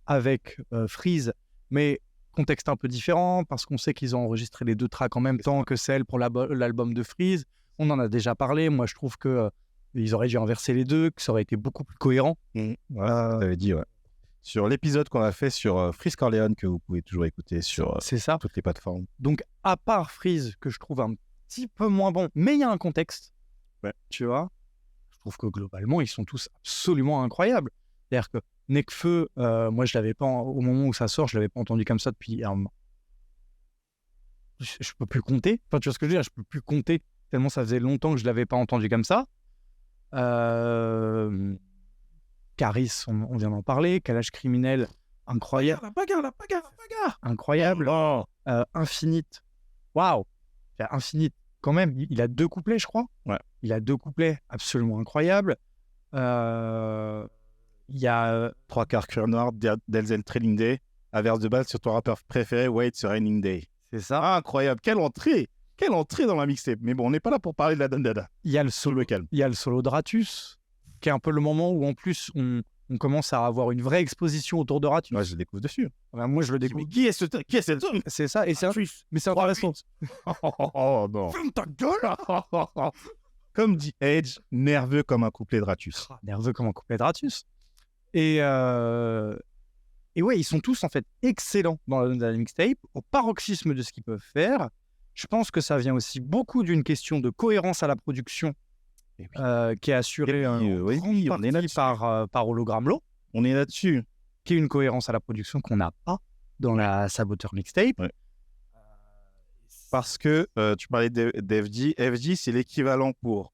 avec Freeze, mais contexte un peu différent, parce qu'on sait qu'ils ont enregistré les 2 tracks en même temps que celle pour l'album de Freeze. On en a déjà parlé. Moi, je trouve qu'ils auraient dû inverser les deux, que ça aurait été beaucoup plus cohérent. Voilà, tu avais dit, sur l'épisode qu'on a fait sur Freeze Corleone, que vous pouvez toujours écouter sur toutes les plateformes. Donc, à part Freeze, que je trouve un petit peu moins bon, mais il y a un contexte, tu vois, je trouve que globalement, ils sont tous absolument incroyables. C'est-à-dire que Nekfeu, moi, je l'avais pas, au moment où ça sort, je l'avais pas entendu comme ça depuis un moment. Je peux plus compter. Enfin, tu vois ce que je veux dire, je peux plus compter, tellement ça faisait longtemps que je l'avais pas entendu comme ça. Caris, on vient d'en parler. Kalash Criminel, incroyable. La bagarre. Incroyable. Infinite. Waouh. Infinite, quand même, il a 2 couplets, je crois. Ouais. Il a 2 couplets absolument incroyables. Il y a 3 quarts cuir noir, Delzel Training Day, averse de balle sur ton rappeur préféré, Wait sur Raining Day. C'est ça. Ah, incroyable. Quelle entrée. Quelle entrée dans la mixtape. Mais bon, on n'est pas là pour parler de la Dandada. Il y a le solo calme. Il y a le solo de Ratus, qui est un peu le moment où en plus on commence à avoir une vraie exposition autour de Ratus. Ouais, je le découvre dessus. Enfin, moi, je le découvre. Mais qui est cet homme? C'est ça, et c'est mais c'est intéressant. Oh non. Ferme ta gueule. Comme dit Edge, nerveux comme un couplet de Ratus. Nerveux comme un couplet de Ratus. Et ouais, ils sont tous en fait excellents dans la mixtape, au paroxysme de ce qu'ils peuvent faire. Je pense que ça vient aussi beaucoup d'une question de cohérence à la production, qui est assurée en grande partie par Hologram Low. On est là-dessus. Qui est une cohérence à la production qu'on n'a pas dans la Saboteur mixtape. Ouais. Parce que tu parlais d'FD. FD, c'est l'équivalent pour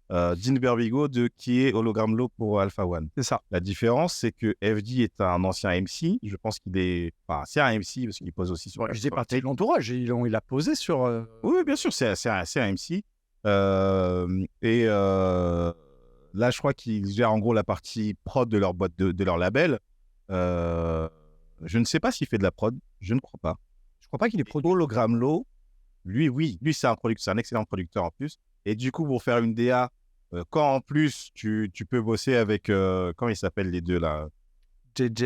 Dean Burbigo de qui est Hologram Low pour Alpha One. C'est ça. La différence, c'est que FD est un ancien MC. Je pense qu'il est... Enfin, c'est un MC parce qu'il pose aussi sur... Je dis partie de l'entourage. Il a posé sur... Oui, bien sûr, c'est un MC. Là, je crois qu'ils gèrent en gros la partie prod de leur boîte, de leur label. Je ne sais pas s'il fait de la prod. Je ne crois pas. Je crois pas qu'il est produit. Hologram Low, lui, oui. Lui, c'est un excellent producteur en plus. Et du coup, pour faire une DA, quand en plus, tu peux bosser avec... comment ils s'appellent les deux, là? JJ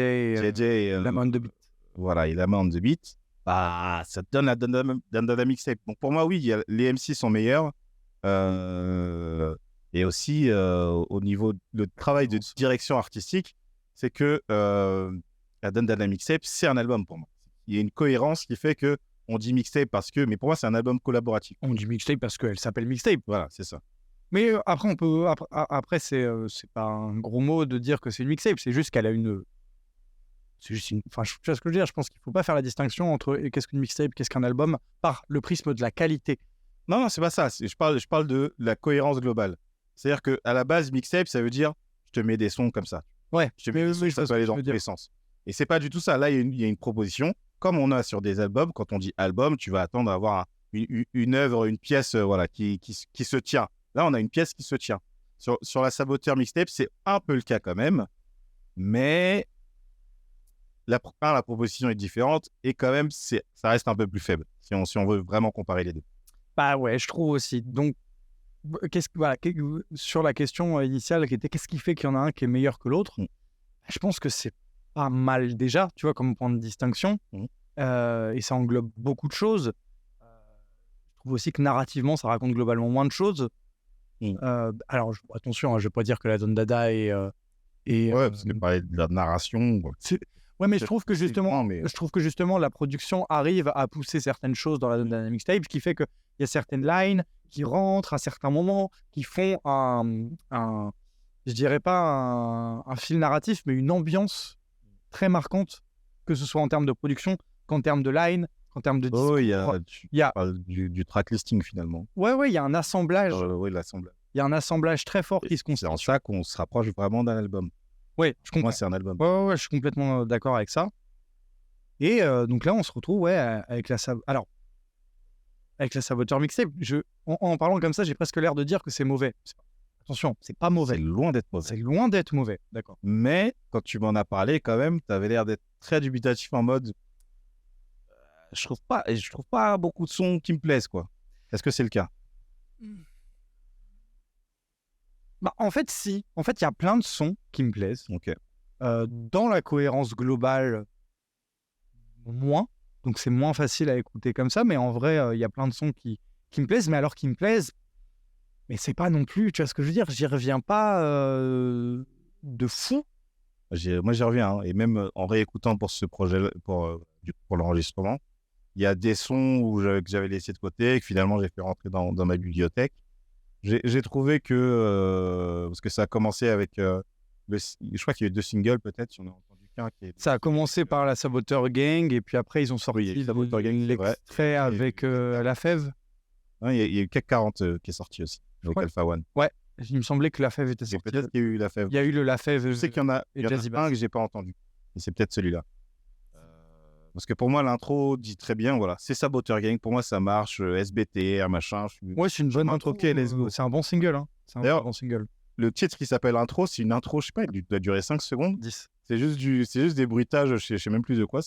la main de beat. Voilà, il a la main de beat. Bah, ça te donne la mixtape. Donc, pour moi, oui, les MC sont meilleurs. Et aussi, au niveau de travail de direction artistique, c'est que la Dandana mixtape, c'est un album pour moi. Il y a une cohérence qui fait que on dit mixtape parce que... Mais pour moi, c'est un album collaboratif. On dit mixtape parce qu'elle s'appelle mixtape. Voilà, c'est ça. Mais après, on peut... Après c'est pas un gros mot de dire que c'est une mixtape. C'est juste qu'elle a une... C'est juste une... Enfin, tu vois ce que je veux dire. Je pense qu'il ne faut pas faire la distinction entre qu'est-ce qu'une mixtape, qu'est-ce qu'un album, par le prisme de la qualité. Non, c'est pas ça. Je parle de la cohérence globale. C'est-à-dire qu'à la base, mixtape, ça veut dire je te mets des sons comme ça. Ouais. Je te mets des sons, ça peut aller dans tous les sens. Et c'est pas du tout ça. Là, il y a une proposition. Comme on a sur des albums, quand on dit album, tu vas attendre à avoir une œuvre, une pièce qui se tient. Là, on a une pièce qui se tient. Sur la Saboteur mixtape, c'est un peu le cas quand même. Mais la proposition est différente et quand même, ça reste un peu plus faible si on veut vraiment comparer les deux. Bah ouais, je trouve aussi. Donc, sur la question initiale qui était qu'est-ce qui fait qu'il y en a un qui est meilleur que l'autre, je pense que c'est pas mal déjà, tu vois, comme point de distinction. Et ça englobe beaucoup de choses. Je trouve aussi que narrativement, ça raconte globalement moins de choses. Alors, attention, je ne vais pas dire que la Dandada est... ouais, parce que parler de la narration... Ouais, mais je trouve que justement, la production arrive à pousser certaines choses dans la Dandada mixtape, ce qui fait qu'il y a certaines lines qui rentrent à certains moments, qui font je dirais pas un fil narratif, mais une ambiance très marquante, que ce soit en termes de production, qu'en termes de line, qu'en termes de discours. Il y a du track listing finalement. Ouais, il y a un assemblage. Oui, l'assemblage. Il y a un assemblage très fort qui se constitue. C'est en ça qu'on se rapproche vraiment d'un album. Ouais, je comprends. Moi, c'est un album. Ouais, je suis complètement d'accord avec ça. Et donc là, on se retrouve avec la Saboteur mixtape. En parlant comme ça, j'ai presque l'air de dire que c'est mauvais. Attention, c'est pas mauvais. C'est loin d'être mauvais. C'est loin d'être mauvais, d'accord. Mais quand tu m'en as parlé, quand même, tu avais l'air d'être très dubitatif en mode je trouve pas beaucoup de sons qui me plaisent, quoi. Est-ce que c'est le cas? Bah, en fait, si. En fait, il y a plein de sons qui me plaisent. Ok. Dans la cohérence globale, moins. Donc, c'est moins facile à écouter comme ça. Mais en vrai, il y a plein de sons qui me plaisent. Mais alors, qui me plaisent, mais c'est pas non plus, tu vois ce que je veux dire, j'y reviens pas de fou. Moi, j'y reviens. Et même en réécoutant pour ce projet, pour l'enregistrement, il y a des sons que j'avais laissés de côté et que finalement, j'ai fait rentrer dans ma bibliothèque. J'ai trouvé que, parce que ça a commencé avec, je crois qu'il y a eu 2 singles peut-être, si on a entendu qu'un. Ça a commencé par la Saboteur Gang et puis après, ils ont sorti l'extrait avec La Fève. Il y a eu CAC 40 qui est sorti aussi, avec Alpha One. Ouais, il me semblait que La Fève était sorti. Peut-être qu'il y a eu La Fève. Il y a eu le La Fève. Je sais qu'il y en a un que j'ai pas entendu. Et c'est peut-être celui-là. Parce que pour moi, l'intro dit très bien, voilà, c'est Saboteur Gang. Pour moi, ça marche, SBTR, machin. Ouais, c'est une bonne intro. Ok, let's go. C'est un bon single. Hein. D'ailleurs, bon single. Le titre qui s'appelle Intro, c'est une intro, je sais pas, elle doit durer 5 secondes. 10. C'est juste des bruitages, je sais même plus de quoi.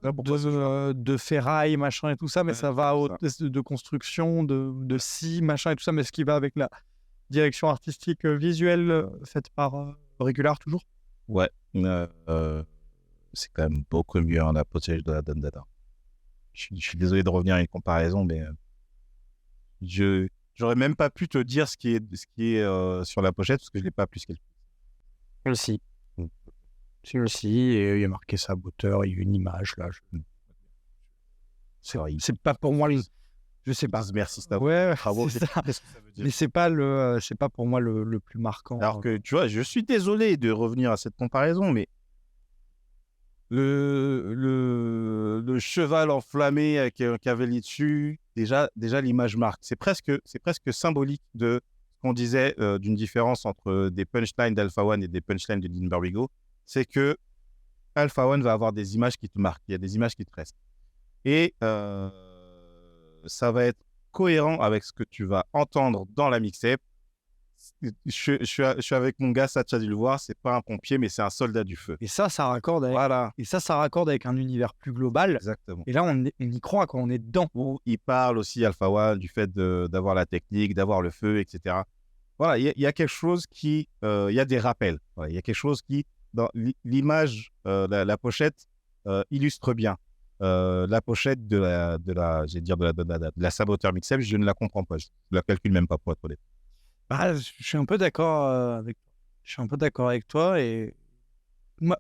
de ferraille, machin et tout ça, mais ça va au test de construction, de scie, machin et tout ça, mais ce qui va avec la direction artistique visuelle faite par Regular, toujours. Ouais, c'est quand même beaucoup mieux la pochette de la Dundada. Je suis désolé de revenir à une comparaison, mais j'aurais même pas pu te dire ce qui est sur la pochette parce que je l'ai pas plus qu'elle. Celle-ci. Celle-ci, et il y a marqué saboteur, il y a une image là. C'est pas pour moi le. Je sais pas. Merci, Stav. Ouais, bravo. c'est ça. Mais c'est pas pour moi le plus marquant. Alors que tu vois, je suis désolé de revenir à cette comparaison, mais le cheval enflammé avec un cavalier dessus, déjà l'image marque. C'est presque symbolique de ce qu'on disait d'une différence entre des punchlines d'Alpha One et des punchlines de Dean Barbigo. C'est que Alpha One va avoir des images qui te marquent. Il y a des images qui te restent. Et ça va être cohérent avec ce que tu vas entendre dans la mixtape. Je suis avec mon gars, ça tu as dû le voir, c'est pas un pompier, mais c'est un soldat du feu. Et ça raccorde avec, voilà. Et ça raccorde avec un univers plus global. Exactement. Et là, on y croit, quoi, on est dedans. Où il parle aussi, Alpha One, du fait d'avoir la technique, d'avoir le feu, etc. Voilà, il y a quelque chose qui... il y a des rappels. Voilà, il y a quelque chose qui, dans l'image, la pochette, illustre bien. La pochette de la Saboteur Mixtape, je ne la comprends pas. Je ne la calcule même pas, pour être honnête. Bah, je suis un peu d'accord avec toi. Et moi,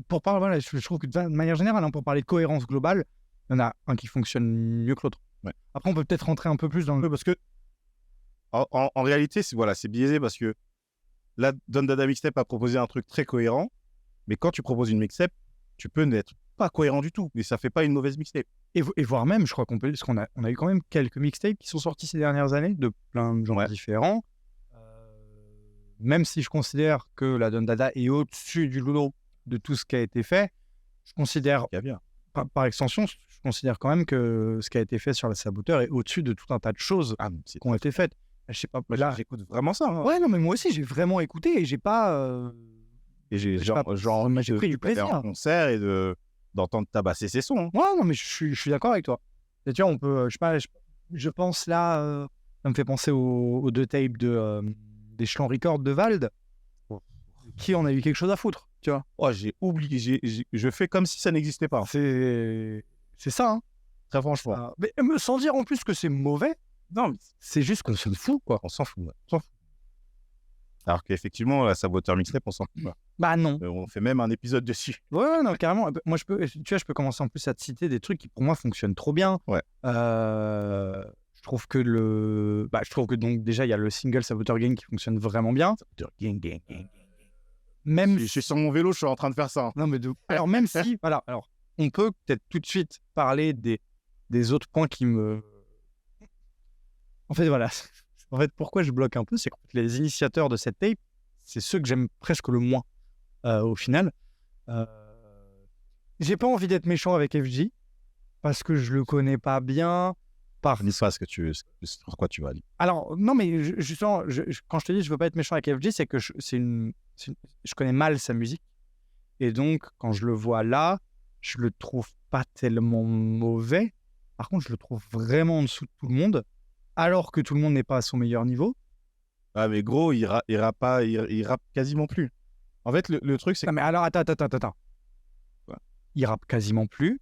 pour parler, voilà, je trouve que de manière générale, hein, pour parler de cohérence globale, il y en a un qui fonctionne mieux que l'autre. Ouais. Après, on peut peut-être rentrer un peu plus dans le... Parce que en réalité, c'est biaisé parce que la Don Dada Mixtape a proposé un truc très cohérent, mais quand tu proposes une mixtape, tu peux n'être pas cohérent du tout, mais ça fait pas une mauvaise mixtape. Et voire même, je crois qu'on peut, parce qu'on a eu quand même quelques mixtapes qui sont sortis ces dernières années de plein de genres différents. Même si je considère que la Don Dada est au-dessus du lot de tout ce qui a été fait, je considère, par extension, je considère quand même que ce qui a été fait sur la Saboteur est au-dessus de tout un tas de choses qui ont été faites. Je sais pas, là, j'écoute vraiment ça. Hein. Ouais, non, mais moi aussi, j'ai vraiment écouté et j'ai pas... Et j'ai pris du plaisir en concert et d'entendre tabasser ses sons. Hein. Ouais, non, mais je suis d'accord avec toi. Et tu vois, on peut, je pense là, ça me fait penser aux deux tapes d'Echelon Records de Vald, qui en a eu quelque chose à foutre, tu vois. Oh, j'ai oublié, je fais comme si ça n'existait pas. C'est ça, hein. Très franchement. Mais sans dire en plus que c'est mauvais, non, mais c'est juste qu'on s'en fout, quoi. On s'en fout, ouais. On s'en fout. Alors qu'effectivement, la Saboteur Mixtape, on s'en fout pas. Bah non. On fait même un épisode dessus. Ouais, non, carrément. Moi, je peux commencer en plus à te citer des trucs qui, pour moi, fonctionnent trop bien. Ouais. Je trouve que donc déjà, il y a le single Saboteur Gang qui fonctionne vraiment bien. Saboteur Gang. Même je suis sur mon vélo, je suis en train de faire ça. Non, mais alors, même si... Voilà, alors, on peut peut-être tout de suite parler des autres points qui me... En fait, voilà. En fait, pourquoi je bloque un peu, c'est que les initiateurs de cette tape, c'est ceux que j'aime presque le moins, au final. J'ai pas envie d'être méchant avec FG, parce que je le connais pas bien. Dis pas sur quoi tu vas aller. Alors, non, mais justement, quand je te dis je veux pas être méchant avec FG, c'est que je connais mal sa musique. Et donc, quand je le vois là, je le trouve pas tellement mauvais. Par contre, je le trouve vraiment en dessous de tout le monde. Alors que tout le monde n'est pas à son meilleur niveau. Ah, mais gros, il rappe quasiment plus. En fait, le truc, c'est... Non, mais alors, attends. Ouais. Il rappe quasiment plus.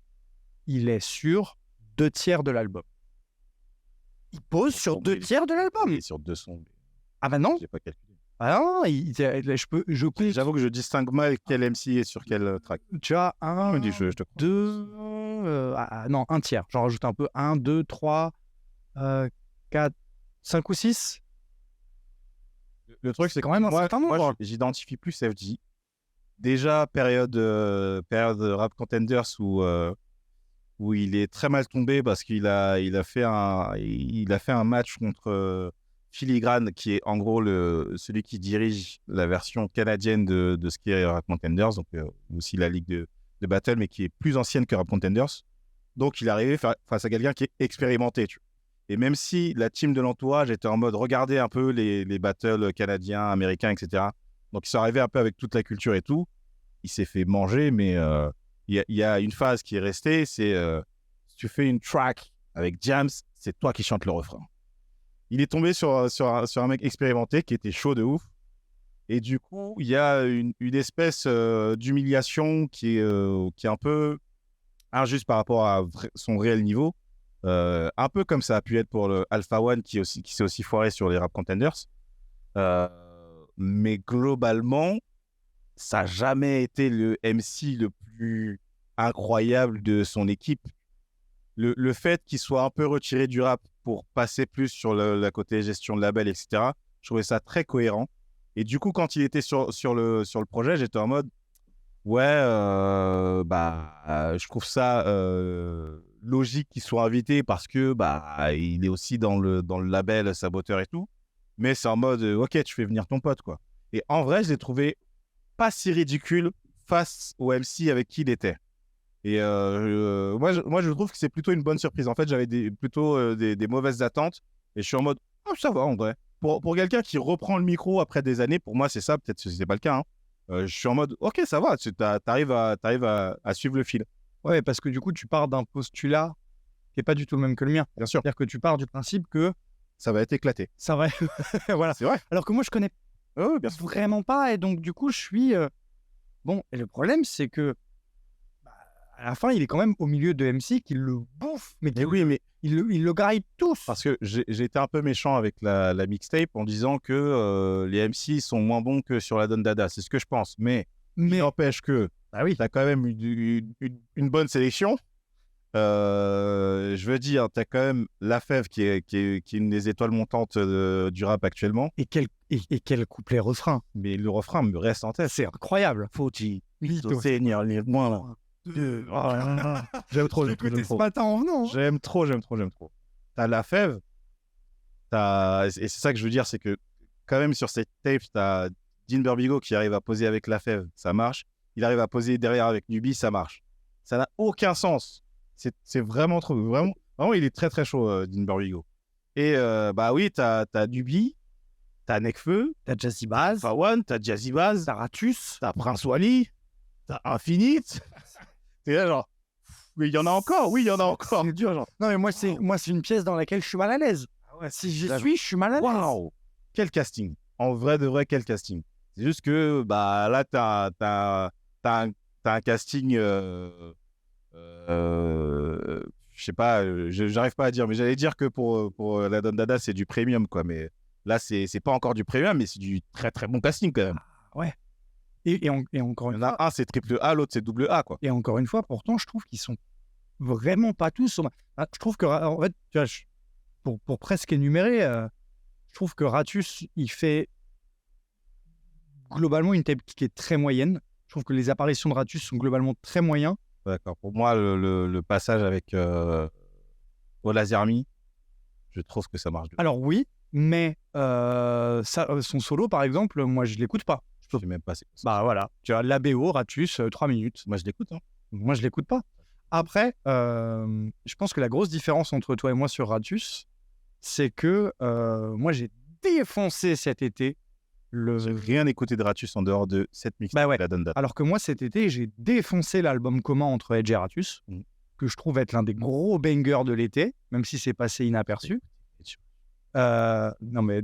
Il est sur 2/3 de l'album. Il pose sur 2/3 de l'album. Il est sur 2 sons. Ah bah non. J'ai pas calculé. Ah non, J'avoue que je distingue mal quel MC est sur quel track. Tu as un, je te crois. 2... non, 1/3. J'en rajoute un peu. 1, 2, 3... 4, 5 ou 6. Le truc, c'est quand même un certain nombre. Moi, j'identifie plus FG. Déjà, période Rap Contenders où il est très mal tombé parce qu'il a fait un match contre Filigrane, qui est en gros celui qui dirige la version canadienne de ce qui est Rap Contenders, donc aussi la ligue de battle, mais qui est plus ancienne que Rap Contenders. Donc, il est arrivé face à quelqu'un qui est expérimenté, tu vois. Et même si la team de l'entourage était en mode regarder un peu les battles canadiens, américains, etc. Donc, ils sont arrivés un peu avec toute la culture et tout. Il s'est fait manger, mais il y a une phase qui est restée, c'est si tu fais une track avec Jams, c'est toi qui chantes le refrain. Il est tombé sur un mec expérimenté qui était chaud de ouf. Et du coup, il y a une espèce d'humiliation qui est un peu injuste par rapport à son réel niveau. Un peu comme ça a pu être pour le Alpha One qui s'est aussi foiré sur les Rap Contenders. Mais globalement, ça n'a jamais été le MC le plus incroyable de son équipe. Le fait qu'il soit un peu retiré du rap pour passer plus sur la côté gestion de label, etc., je trouvais ça très cohérent. Et du coup, quand il était sur le projet, j'étais en mode ouais, je trouve ça logique qu'il soit invité parce que il est aussi dans le label Saboteur et tout. Mais c'est en mode ok, tu fais venir ton pote, quoi. Et en vrai, je l'ai trouvé pas si ridicule face au MC avec qui il était. Et moi, je trouve que c'est plutôt une bonne surprise. En fait, j'avais plutôt des mauvaises attentes. Et je suis en mode, oh, ça va en vrai. Pour quelqu'un qui reprend le micro après des années, pour moi, c'est ça. Peut-être que ce n'est pas le cas. Je suis en mode, ok, ça va. Tu arrives à suivre le fil. Ouais, parce que du coup, tu pars d'un postulat qui n'est pas du tout le même que le mien. Bien sûr. C'est-à-dire que tu pars du principe que ça va être éclaté. Ça va. Voilà. C'est vrai. Alors que moi, je connais bien sûr. vraiment pas. Et donc, du coup, je suis. Bon, et le problème, c'est que à la fin, il est quand même au milieu de MC qui le bouffe. Mais il le graille tous. Parce que j'ai été un peu méchant avec la mixtape en disant que les MC sont moins bons que sur la Don Dada. C'est ce que je pense. Mais il n'empêche que tu as quand même une bonne sélection. Je veux dire, tu as quand même La Fève qui est une des étoiles montantes du rap actuellement. Et quel couplet refrain. Mais le refrain me reste en tête. C'est incroyable. Faut-il, Seigneur, lève-moi là. J'aime trop. J'ai écouté ce matin en venant. J'aime trop. T'as La Fève, et c'est ça que je veux dire, c'est que quand même sur cette tape, t'as Dean Burbigo qui arrive à poser avec La Fève, ça marche. Il arrive à poser derrière avec Nubi, ça marche. Ça n'a aucun sens. C'est vraiment trop. Vraiment, il est très très chaud, Dean Burbigo. Et oui, t'as Nubi, t'as Nekfeu, t'as Jazzy Bass, t'as One, t'as Jazzy Bass, t'as Ratus, t'as Prince Wally, t'as Infinite. C'est là, genre, mais il y en a encore, oui, il y en a encore. C'est dur, genre. Non, mais moi, c'est une pièce dans laquelle je suis mal à l'aise. Si j'y suis, je suis mal à l'aise. Waouh, quel casting. En vrai de vrai, quel casting. C'est juste que, là, t'as un casting, je sais pas, j'arrive pas à dire, mais j'allais dire que pour la Don Dada, c'est du premium, quoi. Mais là, c'est pas encore du premium, mais c'est du très très bon casting, quand même. Ouais. Et encore une fois, un c'est triple A, l'autre c'est double A, quoi. Et encore une fois, pourtant, je trouve qu'ils sont vraiment pas tous. Je trouve que, en fait, tu vois, pour presque énumérer, je trouve que Ratus, il fait globalement une tape qui est très moyenne. Je trouve que les apparitions de Ratus sont globalement très moyens. D'accord. Pour moi, le passage avec Olas Army, je trouve que ça marche bien. Alors oui, mais son solo, par exemple, moi, je l'écoute pas. Je sais même pas c'est quoi ça. Bah voilà, tu as l'ABO, Ratus, 3 minutes. Moi, je l'écoute. Moi, je l'écoute pas. Après, je pense que la grosse différence entre toi et moi sur Ratus, c'est que moi, j'ai défoncé cet été J'ai rien écouté de Ratus en dehors de cette mix. Bah ouais. La Don Dada. Alors que moi, cet été, j'ai défoncé l'album commun entre Edge et Ratus, que je trouve être l'un des gros bangers de l'été, même si c'est passé inaperçu. Non mais...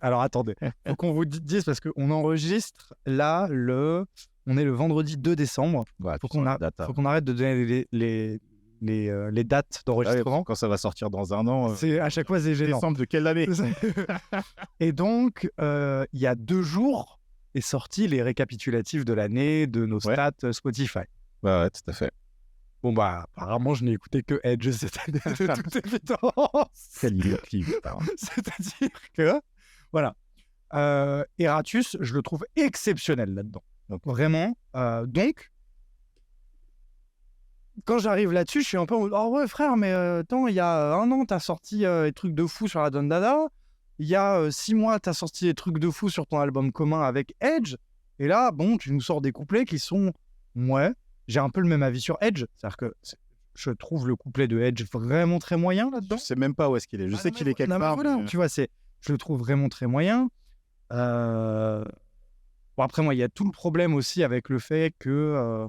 Alors attendez, faut qu'on vous dise parce qu'on enregistre là on est le vendredi 2 décembre. Ouais, faut qu'on arrête de donner les dates d'enregistrement. Quand ça va sortir dans un an. C'est à chaque fois c'est gênant. Décembre de quelle année? Et donc il y a 2 jours est sorti les récapitulatifs de l'année de nos stats Spotify. Ouais, tout à fait. Bon apparemment je n'ai écouté que Edge cette année de toute évidence. C'est-à-dire que voilà. Ratus, je le trouve exceptionnel là-dedans. Donc vraiment. Donc quand j'arrive là-dessus, je suis un peu en mode, oh ouais frère, mais attends, il y a 1 an t'as sorti des trucs de fou sur la Don Dada. Il y a 6 mois t'as sorti des trucs de fou sur ton album commun avec Edge. Et là, bon, tu nous sors des couplets qui sont j'ai un peu le même avis sur Edge. C'est-à-dire que je trouve le couplet de Edge vraiment très moyen là-dedans. Je sais même pas où est-ce qu'il est. Je sais qu'il est quelque part. Voilà, tu vois, je le trouve vraiment très moyen. Bon, après, moi, il y a tout le problème aussi avec le fait que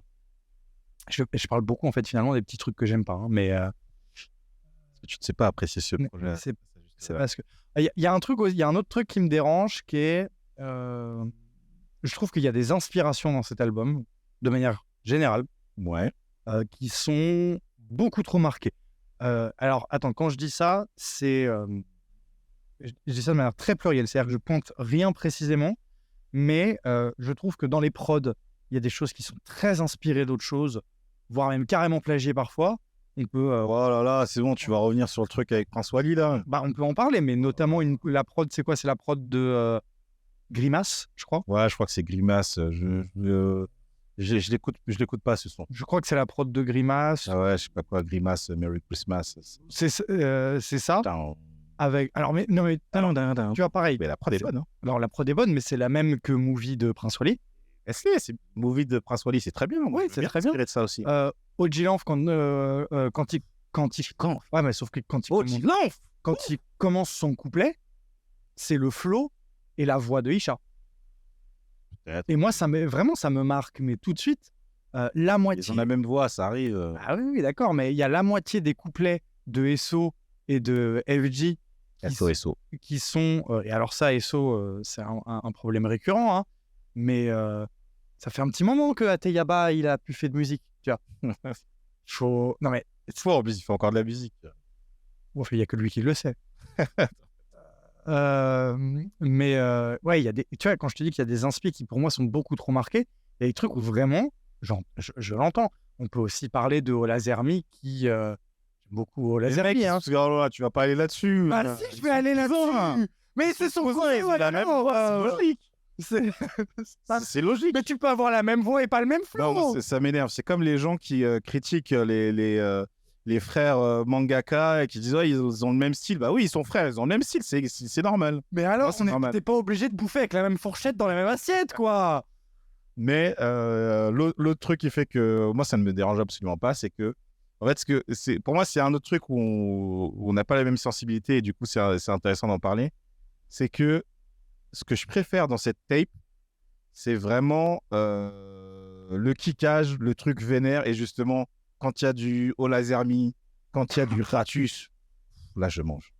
Je parle beaucoup, en fait, finalement, des petits trucs que j'aime pas. Hein, mais tu ne sais pas apprécier ce projet. C'est parce que... Il y a un autre truc qui me dérange, qui est... je trouve qu'il y a des inspirations dans cet album, de manière générale, qui sont beaucoup trop marquées. Alors, attends, quand je dis ça, je dis ça de manière très plurielle, c'est-à-dire que je pointe rien précisément, mais je trouve que dans les prods, il y a des choses qui sont très inspirées d'autres choses, voire même carrément plagiées parfois. On peut... oh là là, c'est bon, tu vas revenir sur le truc avec Prince Wally, là. Bah, on peut en parler, mais notamment la prod, c'est quoi? C'est la prod de Grimace, je crois. Ouais, je crois que c'est Grimace. Je l'écoute pas, ce son. Je crois que c'est la prod de Grimace. Ah ouais, je sais pas quoi, Grimace, Merry Christmas. C'est ça. Putain. Avec... Alors, mais, non, mais tu vois, pareil. Mais la prod est bonne, hein. Alors, la prod est bonne, mais c'est la même que Movie de Prince Wally. Est-ce que c'est Movie de Prince Wally, c'est très bien. Oui, c'est très bien. De ça aussi. OG Lanf, quand ouais, mais sauf que quand il commence son couplet, c'est le flow et la voix de Isha. Peut-être. Et moi, ça me marque, mais tout de suite, la moitié... Ils ont la même voix, ça arrive. Ah oui, d'accord, mais il y a la moitié des couplets de SO et de FG qui sont... et alors ça, SO, c'est un problème récurrent, hein, mais ça fait un petit moment que Ateyaba, il a plus fait de musique, tu vois. Non mais... En plus, il fait encore de la musique. Bon, il n'y a que lui qui le sait. Mais ouais, il y a tu vois, quand je te dis qu'il y a des inspi qui pour moi sont beaucoup trop marqués, il y a des trucs où vraiment, je l'entends. On peut aussi parler de Olazermi qui... j'aime beaucoup Olazermi. Hein. Tu vas pas aller là-dessus. Ah si, je vais aller là-dessus. Mais c'est son voix, c'est la même voix, c'est logique. C'est logique. Mais tu peux avoir la même voix et pas le même flow. Non, ça m'énerve. C'est comme les gens qui critiquent les frères mangaka et qui disent ils ont le même style. Bah oui, ils sont frères, ils ont le même style, c'est normal. Mais alors, t'es pas obligé de bouffer avec la même fourchette dans la même assiette, quoi. Mais l'autre truc qui fait que moi ça ne me dérange absolument pas, c'est que en fait, pour moi c'est un autre truc où on n'a pas la même sensibilité et du coup c'est intéressant d'en parler. C'est que ce que je préfère dans cette tape, c'est vraiment le kickage, le truc vénère et justement quand il y a du Olazermi, quand il y a du Ratus, là je mange.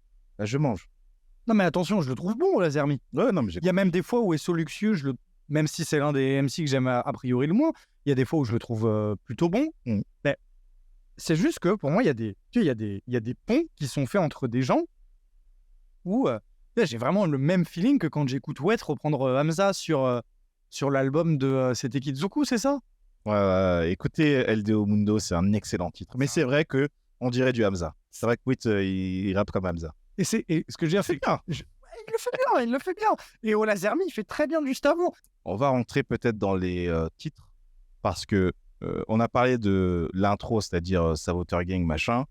Non mais attention, je le trouve bon, Olazermi. Ouais, non, mais il y a même des fois où SO Luxueux, même si c'est l'un des MC que j'aime a priori le moins, il y a des fois où je le trouve plutôt bon. Mais c'est juste que pour moi, il y a des ponts qui sont faits entre des gens où j'ai vraiment le même feeling que quand j'écoute Wet reprendre Hamza sur l'album de C'était Kizuku, c'est ça? Ouais, écoutez LDO Mundo, c'est un excellent titre. Mais c'est vrai qu'on dirait du Hamza. C'est vrai que Wit, il rappe comme Hamza. Et ce que je veux dire, c'est que il le fait bien. Et Olazermi, il fait très bien juste avant. On va rentrer peut-être dans les titres parce que on a parlé de l'intro, c'est-à-dire Saboteur Gang, machin.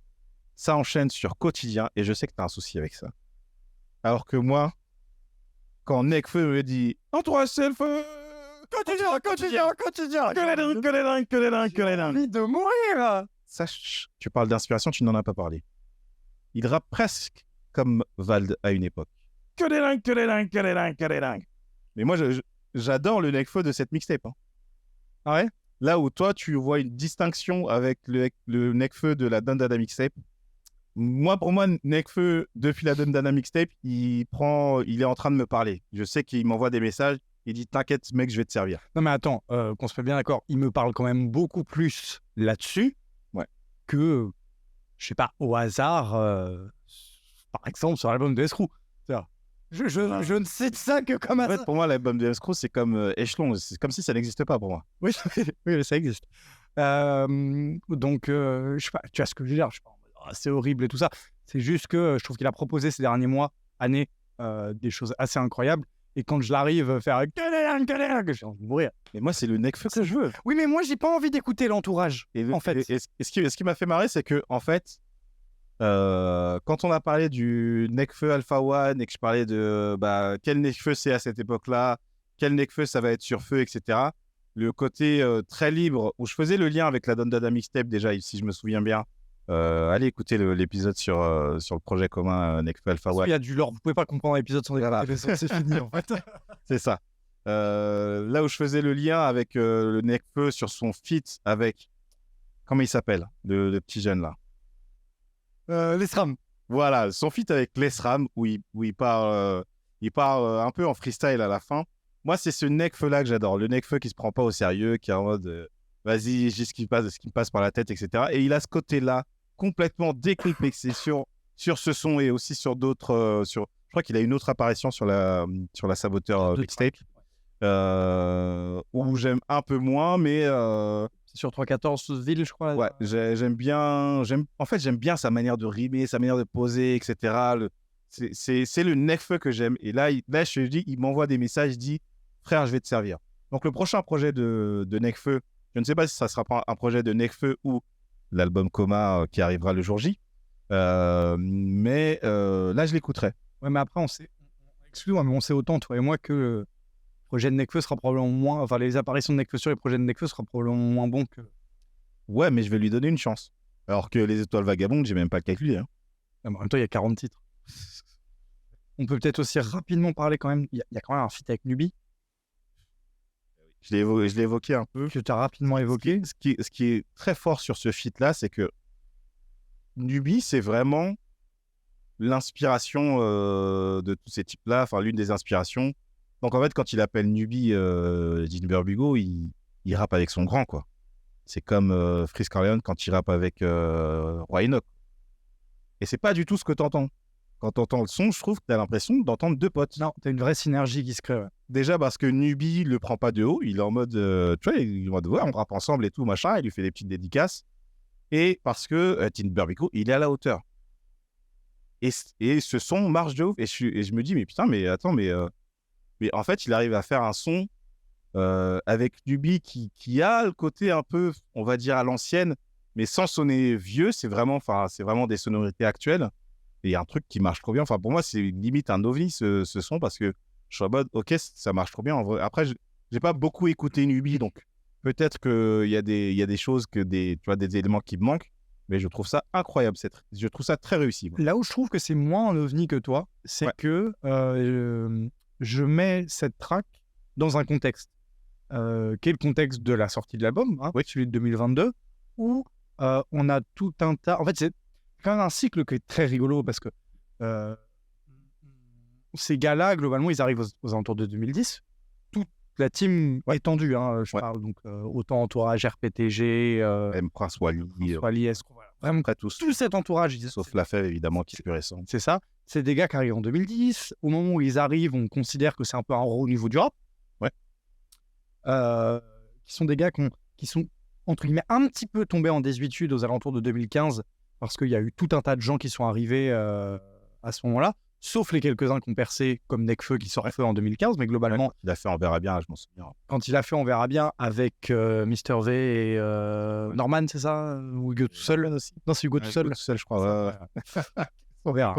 Ça enchaîne sur Quotidien et je sais que tu as un souci avec ça. Alors que moi, quand Nekfeu me dit « Entourage self Quotidien Que les dingues envie de mourir. Sache, tu parles d'inspiration, tu n'en as pas parlé. Il rappe presque comme Vald à une époque. Que les dingues. Mais moi, j'adore le Nekfeu de cette mixtape. Hein. Ah ouais? Là où toi, tu vois une distinction avec le Nekfeu de la Dandana mixtape. Pour moi, Nekfeu, depuis la Dandana mixtape, il est en train de me parler. Je sais qu'il m'envoie des messages. Il dit, t'inquiète, mec, je vais te servir. Non, mais attends, qu'on se fait bien d'accord. Il me parle quand même beaucoup plus là-dessus que, je sais pas, au hasard, par exemple, sur l'album de Escrew. Je ne sais de ça que comme hasard. En fait, pour moi, l'album de Escrew, c'est comme Échelon. C'est comme si ça n'existait pas pour moi. Oui, oui, ça existe. Donc, je sais pas, tu vois ce que je veux dire. Je sais pas, c'est horrible et tout ça. C'est juste que je trouve qu'il a proposé ces derniers années, des choses assez incroyables. Et quand je l'arrive à faire j'ai envie de mourir. Mais moi, c'est le Nekfeu que je veux. Oui, mais moi, j'ai pas envie d'écouter l'entourage. En fait. Et ce qui m'a fait marrer, c'est que, en fait, quand on a parlé du Nekfeu Alpha One et que je parlais de quel Nekfeu c'est à cette époque-là, quel Nekfeu ça va être sur feu, etc. Le côté très libre, où je faisais le lien avec la Dandana mixtape déjà, si je me souviens bien. Allez écouter l'épisode sur le projet commun Nekfeu Alpha One. Il y a du lore, vous pouvez pas comprendre l'épisode sans c'est fini en fait. C'est ça. Là où je faisais le lien avec le Nekfeu sur son feat avec comment il s'appelle, le petit jeune là. Les SRAM. Voilà, son feat avec Lesram, où il part un peu en freestyle à la fin. Moi, c'est ce Nekfeu-là que j'adore. Le Nekfeu qui se prend pas au sérieux, qui est en mode vas-y, j'ai ce qui me passe par la tête, etc. Et il a ce côté-là complètement décomplexé sur ce son et aussi sur d'autres. Je crois qu'il a une autre apparition sur la Saboteur mixtape, où j'aime un peu moins, mais. C'est sur 314 villes, je crois. Ouais, j'aime bien sa manière de rimer, sa manière de poser, etc. C'est le Nekfeu que j'aime. Et là, je te dis, il m'envoie des messages, il dit frère, je vais te servir. Donc, le prochain projet de Nekfeu, je ne sais pas si ça sera un projet de Nekfeu ou l'album Coma qui arrivera le jour J. Mais là, je l'écouterai. Ouais, mais après, excuse-moi, mais on sait autant, toi et moi, que le projet de Nekfeu sera probablement moins. Enfin, les apparitions de Nekfeu sur les projets de Nekfeu sera probablement moins bon que. Ouais, mais je vais lui donner une chance. Alors que Les Étoiles Vagabondes, j'ai même pas calculé. Hein. En même temps, il y a 40 titres. On peut peut-être aussi rapidement parler quand même. Il y a quand même un feat avec Nubi. Je l'ai évoqué un peu. Que tu as rapidement évoqué. Ce qui est très fort sur ce feat-là, c'est que Nubi, c'est vraiment l'inspiration de tous ces types-là, enfin l'une des inspirations. Donc en fait, quand il appelle Nubi Dean Burbigo, il rappe avec son grand, quoi. C'est comme Freeze Corleone quand il rappe avec Roy Enoch. Et c'est pas du tout ce que tu entends. Quand tu entends le son, je trouve que tu as l'impression d'entendre deux potes. Non, tu as une vraie synergie qui se crée. Ouais. Déjà parce que Nubi le prend pas de haut, il est en mode, tu vois, il est en mode, ouais, on rappe ensemble et tout, machin, il lui fait des petites dédicaces. Et parce que Dean Burbigo, il est à la hauteur. Et ce son marche de ouf. Et je me dis, mais putain, mais attends, mais en fait, il arrive à faire un son avec Nubi qui a le côté un peu, on va dire, à l'ancienne, mais sans sonner vieux. C'est vraiment des sonorités actuelles. Et il y a un truc qui marche trop bien. Enfin, pour moi, c'est limite un ovni, ce son, parce que je suis en mode, ok, ça marche trop bien. En vrai. Après, j'ai pas beaucoup écouté Nubi, donc peut-être qu'il y a des choses, tu vois, des éléments qui me manquent. Mais je trouve ça incroyable. Je trouve ça très réussi. Moi. Là où je trouve que c'est moins un ovni que toi, c'est que je mets cette track dans un contexte. Qui est le contexte de la sortie de l'album, hein, celui de 2022, où on a tout un tas... En fait, c'est quand même un cycle qui est très rigolo, parce que ces gars-là, globalement, ils arrivent aux alentours de 2010. Toute la team étendue, hein, je parle, donc autant entourage RPTG, M. Prince Wally, voilà. Vraiment, tout cet entourage. Sauf la fève, évidemment, qui est plus récent. C'est ça. C'est des gars qui arrivent en 2010. Au moment où ils arrivent, on considère que c'est un peu un haut niveau du rap. Ouais. Qui sont des gars qui sont, entre guillemets, un petit peu tombés en désuétude aux alentours de 2015, parce qu'il y a eu tout un tas de gens qui sont arrivés à ce moment-là, sauf les quelques-uns qui ont percé, comme Nekfeu qui sort feu en 2015, mais globalement... Il a fait On verra bien, je m'en souviens. Quand il a fait On verra bien avec Mr V et Norman, c'est ça? Ou Hugo tout seul aussi? Non, c'est Hugo tout seul. Hugo tout seul, je crois. On verra.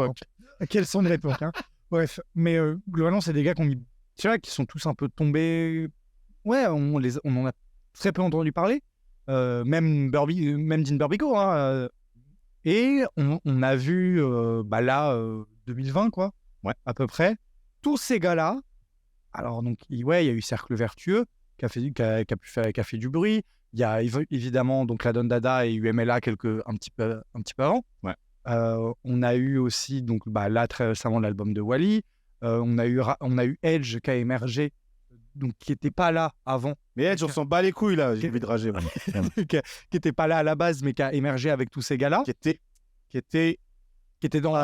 Quels sont les époques, hein. Bref, mais globalement, c'est des gars qui sont tous un peu tombés... Ouais, on en a très peu entendu parler. Même Dean Burbigo, hein, et on a vu, là, 2020, quoi, à peu près, tous ces gars-là. Alors, donc, il y a eu Cercle Vertueux, qui a fait du bruit. Il y a évidemment donc La Don Dada et UMLA un petit peu avant. Ouais. On a eu aussi, donc, là, très récemment, l'album de Wally. On a eu Edge qui a émergé, donc qui n'était pas là avant. Mais Edge, on s'en bat les couilles, là, j'ai envie de rager. Qui n'était pas là à la base, mais qui a émergé avec tous ces gars-là. Qui était dans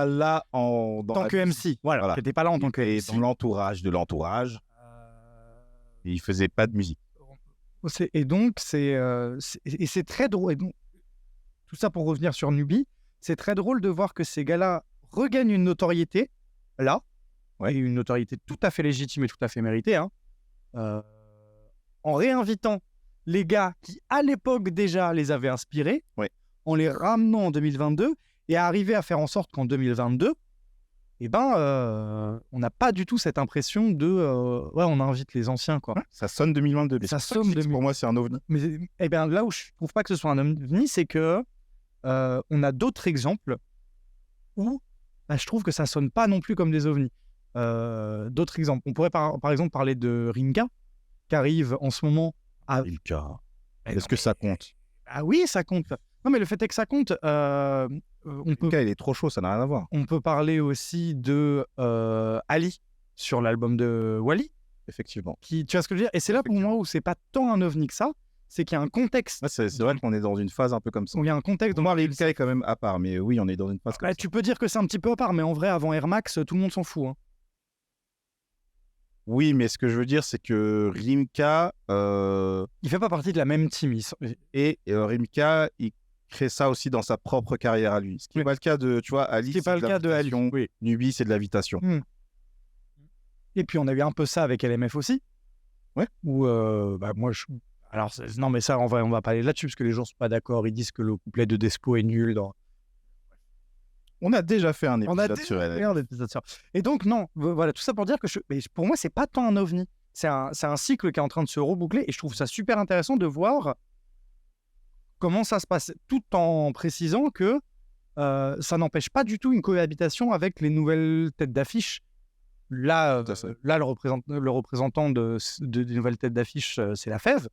en tant que MC. Voilà. Qui n'était pas là en tant que MC. Dans l'entourage de l'entourage. Et il faisait pas de musique. Et donc, c'est très drôle. Et donc, tout ça pour revenir sur Nubi, c'est très drôle de voir que ces gars-là regagnent une notoriété, là, et une notoriété tout à fait légitime et tout à fait méritée, hein, en réinvitant les gars qui, à l'époque, déjà les avaient inspirés, en les ramenant en 2022, et arriver à faire en sorte qu'en 2022, on n'a pas du tout cette impression de on invite les anciens, quoi. Ça sonne 2022. Ça sonne pour moi, c'est un ovni. Mais là où je trouve pas que ce soit un ovni, c'est que on a d'autres exemples où je trouve que ça sonne pas non plus comme des ovnis. D'autres exemples. On pourrait par exemple parler de Rinka, qui arrive en ce moment à... Rinka. Est-ce que ça compte? Ah oui, ça compte. Non, mais le fait est que ça compte. On peut... il est trop chaud, ça n'a rien à voir. On peut parler aussi de Ali sur l'album de Wally. Effectivement. Tu vois ce que je veux dire? Et c'est là pour moi où c'est pas tant un ovni que ça, c'est qu'il y a un contexte. Ouais, c'est vrai qu'on est dans une phase un peu comme ça. Où il y a un contexte. Pour moi, Rilka est quand même à part, mais oui, on est dans une phase comme ça. Tu peux dire que c'est un petit peu à part, mais en vrai, avant Air Max, tout le monde s'en fout. Hein. Oui, mais ce que je veux dire, c'est que Rimka... Il fait pas partie de la même team. Et Rimka, il crée ça aussi dans sa propre carrière à lui. Ce qui n'est pas le cas de, tu vois, Ali. Ce qui n'est pas le cas de Ali. Oui. Nubi, c'est de l'invitation. Et puis, on a eu un peu ça avec LMF aussi. Ouais. Où, moi, alors, non, mais ça, en vrai, on va pas aller là-dessus, parce que les gens sont pas d'accord. Ils disent que le couplet de Despo est nul. On a déjà fait un épisode sur elle. Et donc, non, voilà, tout ça pour dire que mais pour moi, c'est pas tant un ovni. C'est un cycle qui est en train de se reboucler et je trouve ça super intéressant de voir comment ça se passe, tout en précisant que ça n'empêche pas du tout une cohabitation avec les nouvelles têtes d'affiche. Là, le représentant des nouvelles têtes d'affiche, c'est la Fève,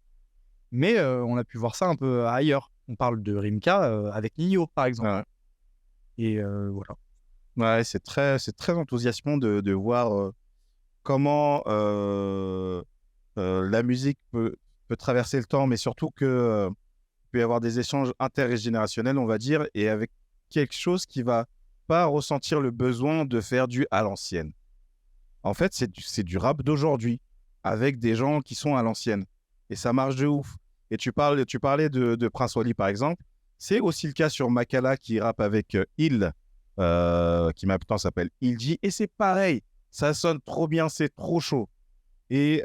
mais on a pu voir ça un peu ailleurs. On parle de Rimka avec Nio, par exemple. Ouais. Et voilà. Ouais, c'est très enthousiasmant de voir comment la musique peut traverser le temps, mais surtout que peut y avoir des échanges intergénérationnels, on va dire, et avec quelque chose qui va pas ressentir le besoin de faire du à l'ancienne. En fait, c'est du rap d'aujourd'hui, avec des gens qui sont à l'ancienne. Et ça marche de ouf. Et tu parlais de Prince Wally, par exemple. C'est aussi le cas sur Makala qui rappe avec Il, qui maintenant s'appelle Ilji. Et c'est pareil, ça sonne trop bien, c'est trop chaud. Et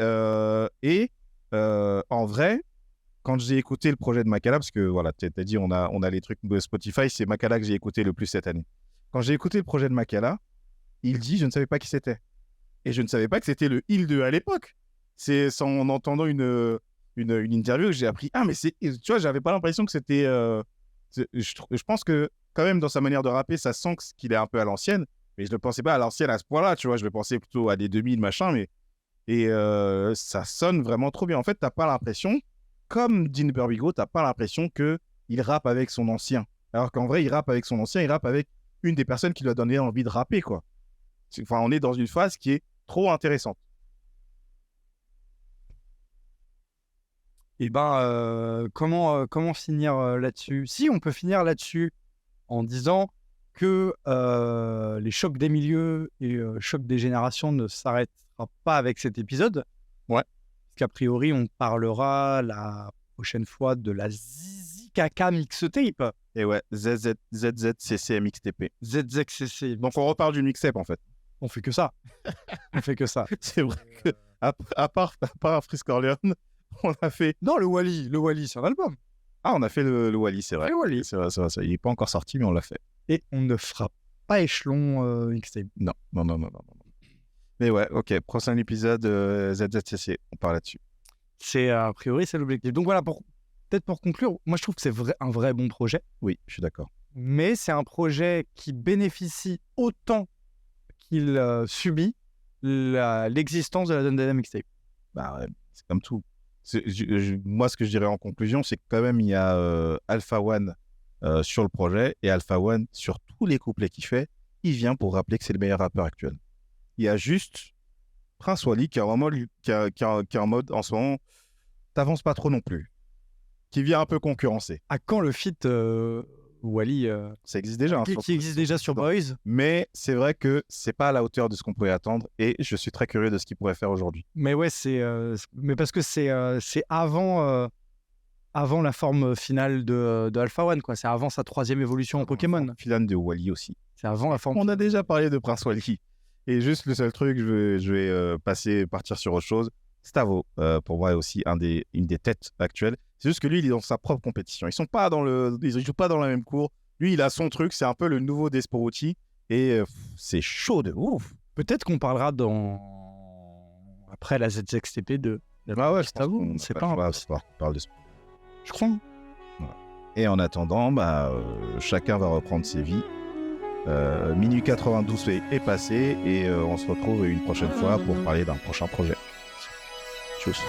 en vrai, quand j'ai écouté le projet de Makala, parce que voilà, tu as dit on a les trucs de Spotify, c'est Makala que j'ai écouté le plus cette année. Quand j'ai écouté le projet de Makala, Ilji, je ne savais pas qui c'était. Et je ne savais pas que c'était le Il 2 à l'époque. C'est en entendant une interview que j'ai appris. Ah, mais c'est... Tu vois, j'avais pas l'impression que c'était... Je pense que quand même dans sa manière de rapper, ça sent qu'il est un peu à l'ancienne, mais je ne le pensais pas à l'ancienne à ce point-là, tu vois, je le pensais plutôt à des 2000 machin, mais et ça sonne vraiment trop bien. En fait, t'as pas l'impression, comme Dean Burbigo, t'as pas l'impression que il rappe avec son ancien, alors qu'en vrai, il rappe avec son ancien, il rappe avec une des personnes qui lui a donné envie de rapper, quoi. Enfin, on est dans une phase qui est trop intéressante. Et comment finir là-dessus? Si, on peut finir là-dessus en disant que les chocs des milieux et chocs des générations ne s'arrêtera pas avec cet épisode. Ouais. Parce qu'a priori, on parlera la prochaine fois de la Zizi Kaka mixtape. Et ouais, ZZCC mixtape. ZZCC. Donc on reparle du mixtape en fait. On fait que ça. On fait que ça. C'est vrai que à part Frisk Orleans, on a fait... Non, le Wally, c'est un album. Ah, on a fait le Wally, c'est vrai. Le Wally. C'est vrai. Il n'est pas encore sorti, mais on l'a fait. Et on ne fera pas échelon mixtape. Non. Mais ouais, ok. Prochain épisode, ZZCC, on parle là-dessus. A priori, c'est l'objectif. Donc voilà, peut-être pour conclure, moi je trouve que c'est un vrai bon projet. Oui, je suis d'accord. Mais c'est un projet qui bénéficie autant qu'il subit l'existence de la Dandana Mixtape. Bah ouais, c'est comme tout. Moi, ce que je dirais en conclusion, c'est que quand même, il y a Alpha One sur le projet, et Alpha One, sur tous les couplets qu'il fait, il vient pour rappeler que c'est le meilleur rappeur actuel. Il y a juste Prince Wally qui est en mode, en ce moment, t'avances pas trop non plus, qui vient un peu concurrencer. À quand le feat Wally ça existe déjà. Qui existe déjà sur Boys. Mais c'est vrai que c'est pas à la hauteur de ce qu'on pouvait attendre, et je suis très curieux de ce qu'il pourrait faire aujourd'hui. Mais ouais, mais parce que c'est avant la forme finale de Alpha One, quoi. C'est avant sa 3e évolution en Pokémon. Finale de Wally aussi. C'est avant la forme. On a déjà parlé de Prince Wally. Et juste le seul truc, je vais partir sur autre chose. Stavo, pour moi, est aussi une des têtes actuelles. C'est juste que lui, il est dans sa propre compétition. Ils jouent pas dans la même cour. Lui, il a son truc. C'est un peu le nouveau Desporucci. Et c'est chaud de ouf. Peut-être qu'on parlera après la ZZXTP de Stavo. C'est pas un... On parle de je crois. Voilà. Et en attendant, chacun va reprendre ses vies. Minuit 92 est passé et on se retrouve une prochaine fois pour parler d'un prochain projet. Tchuss.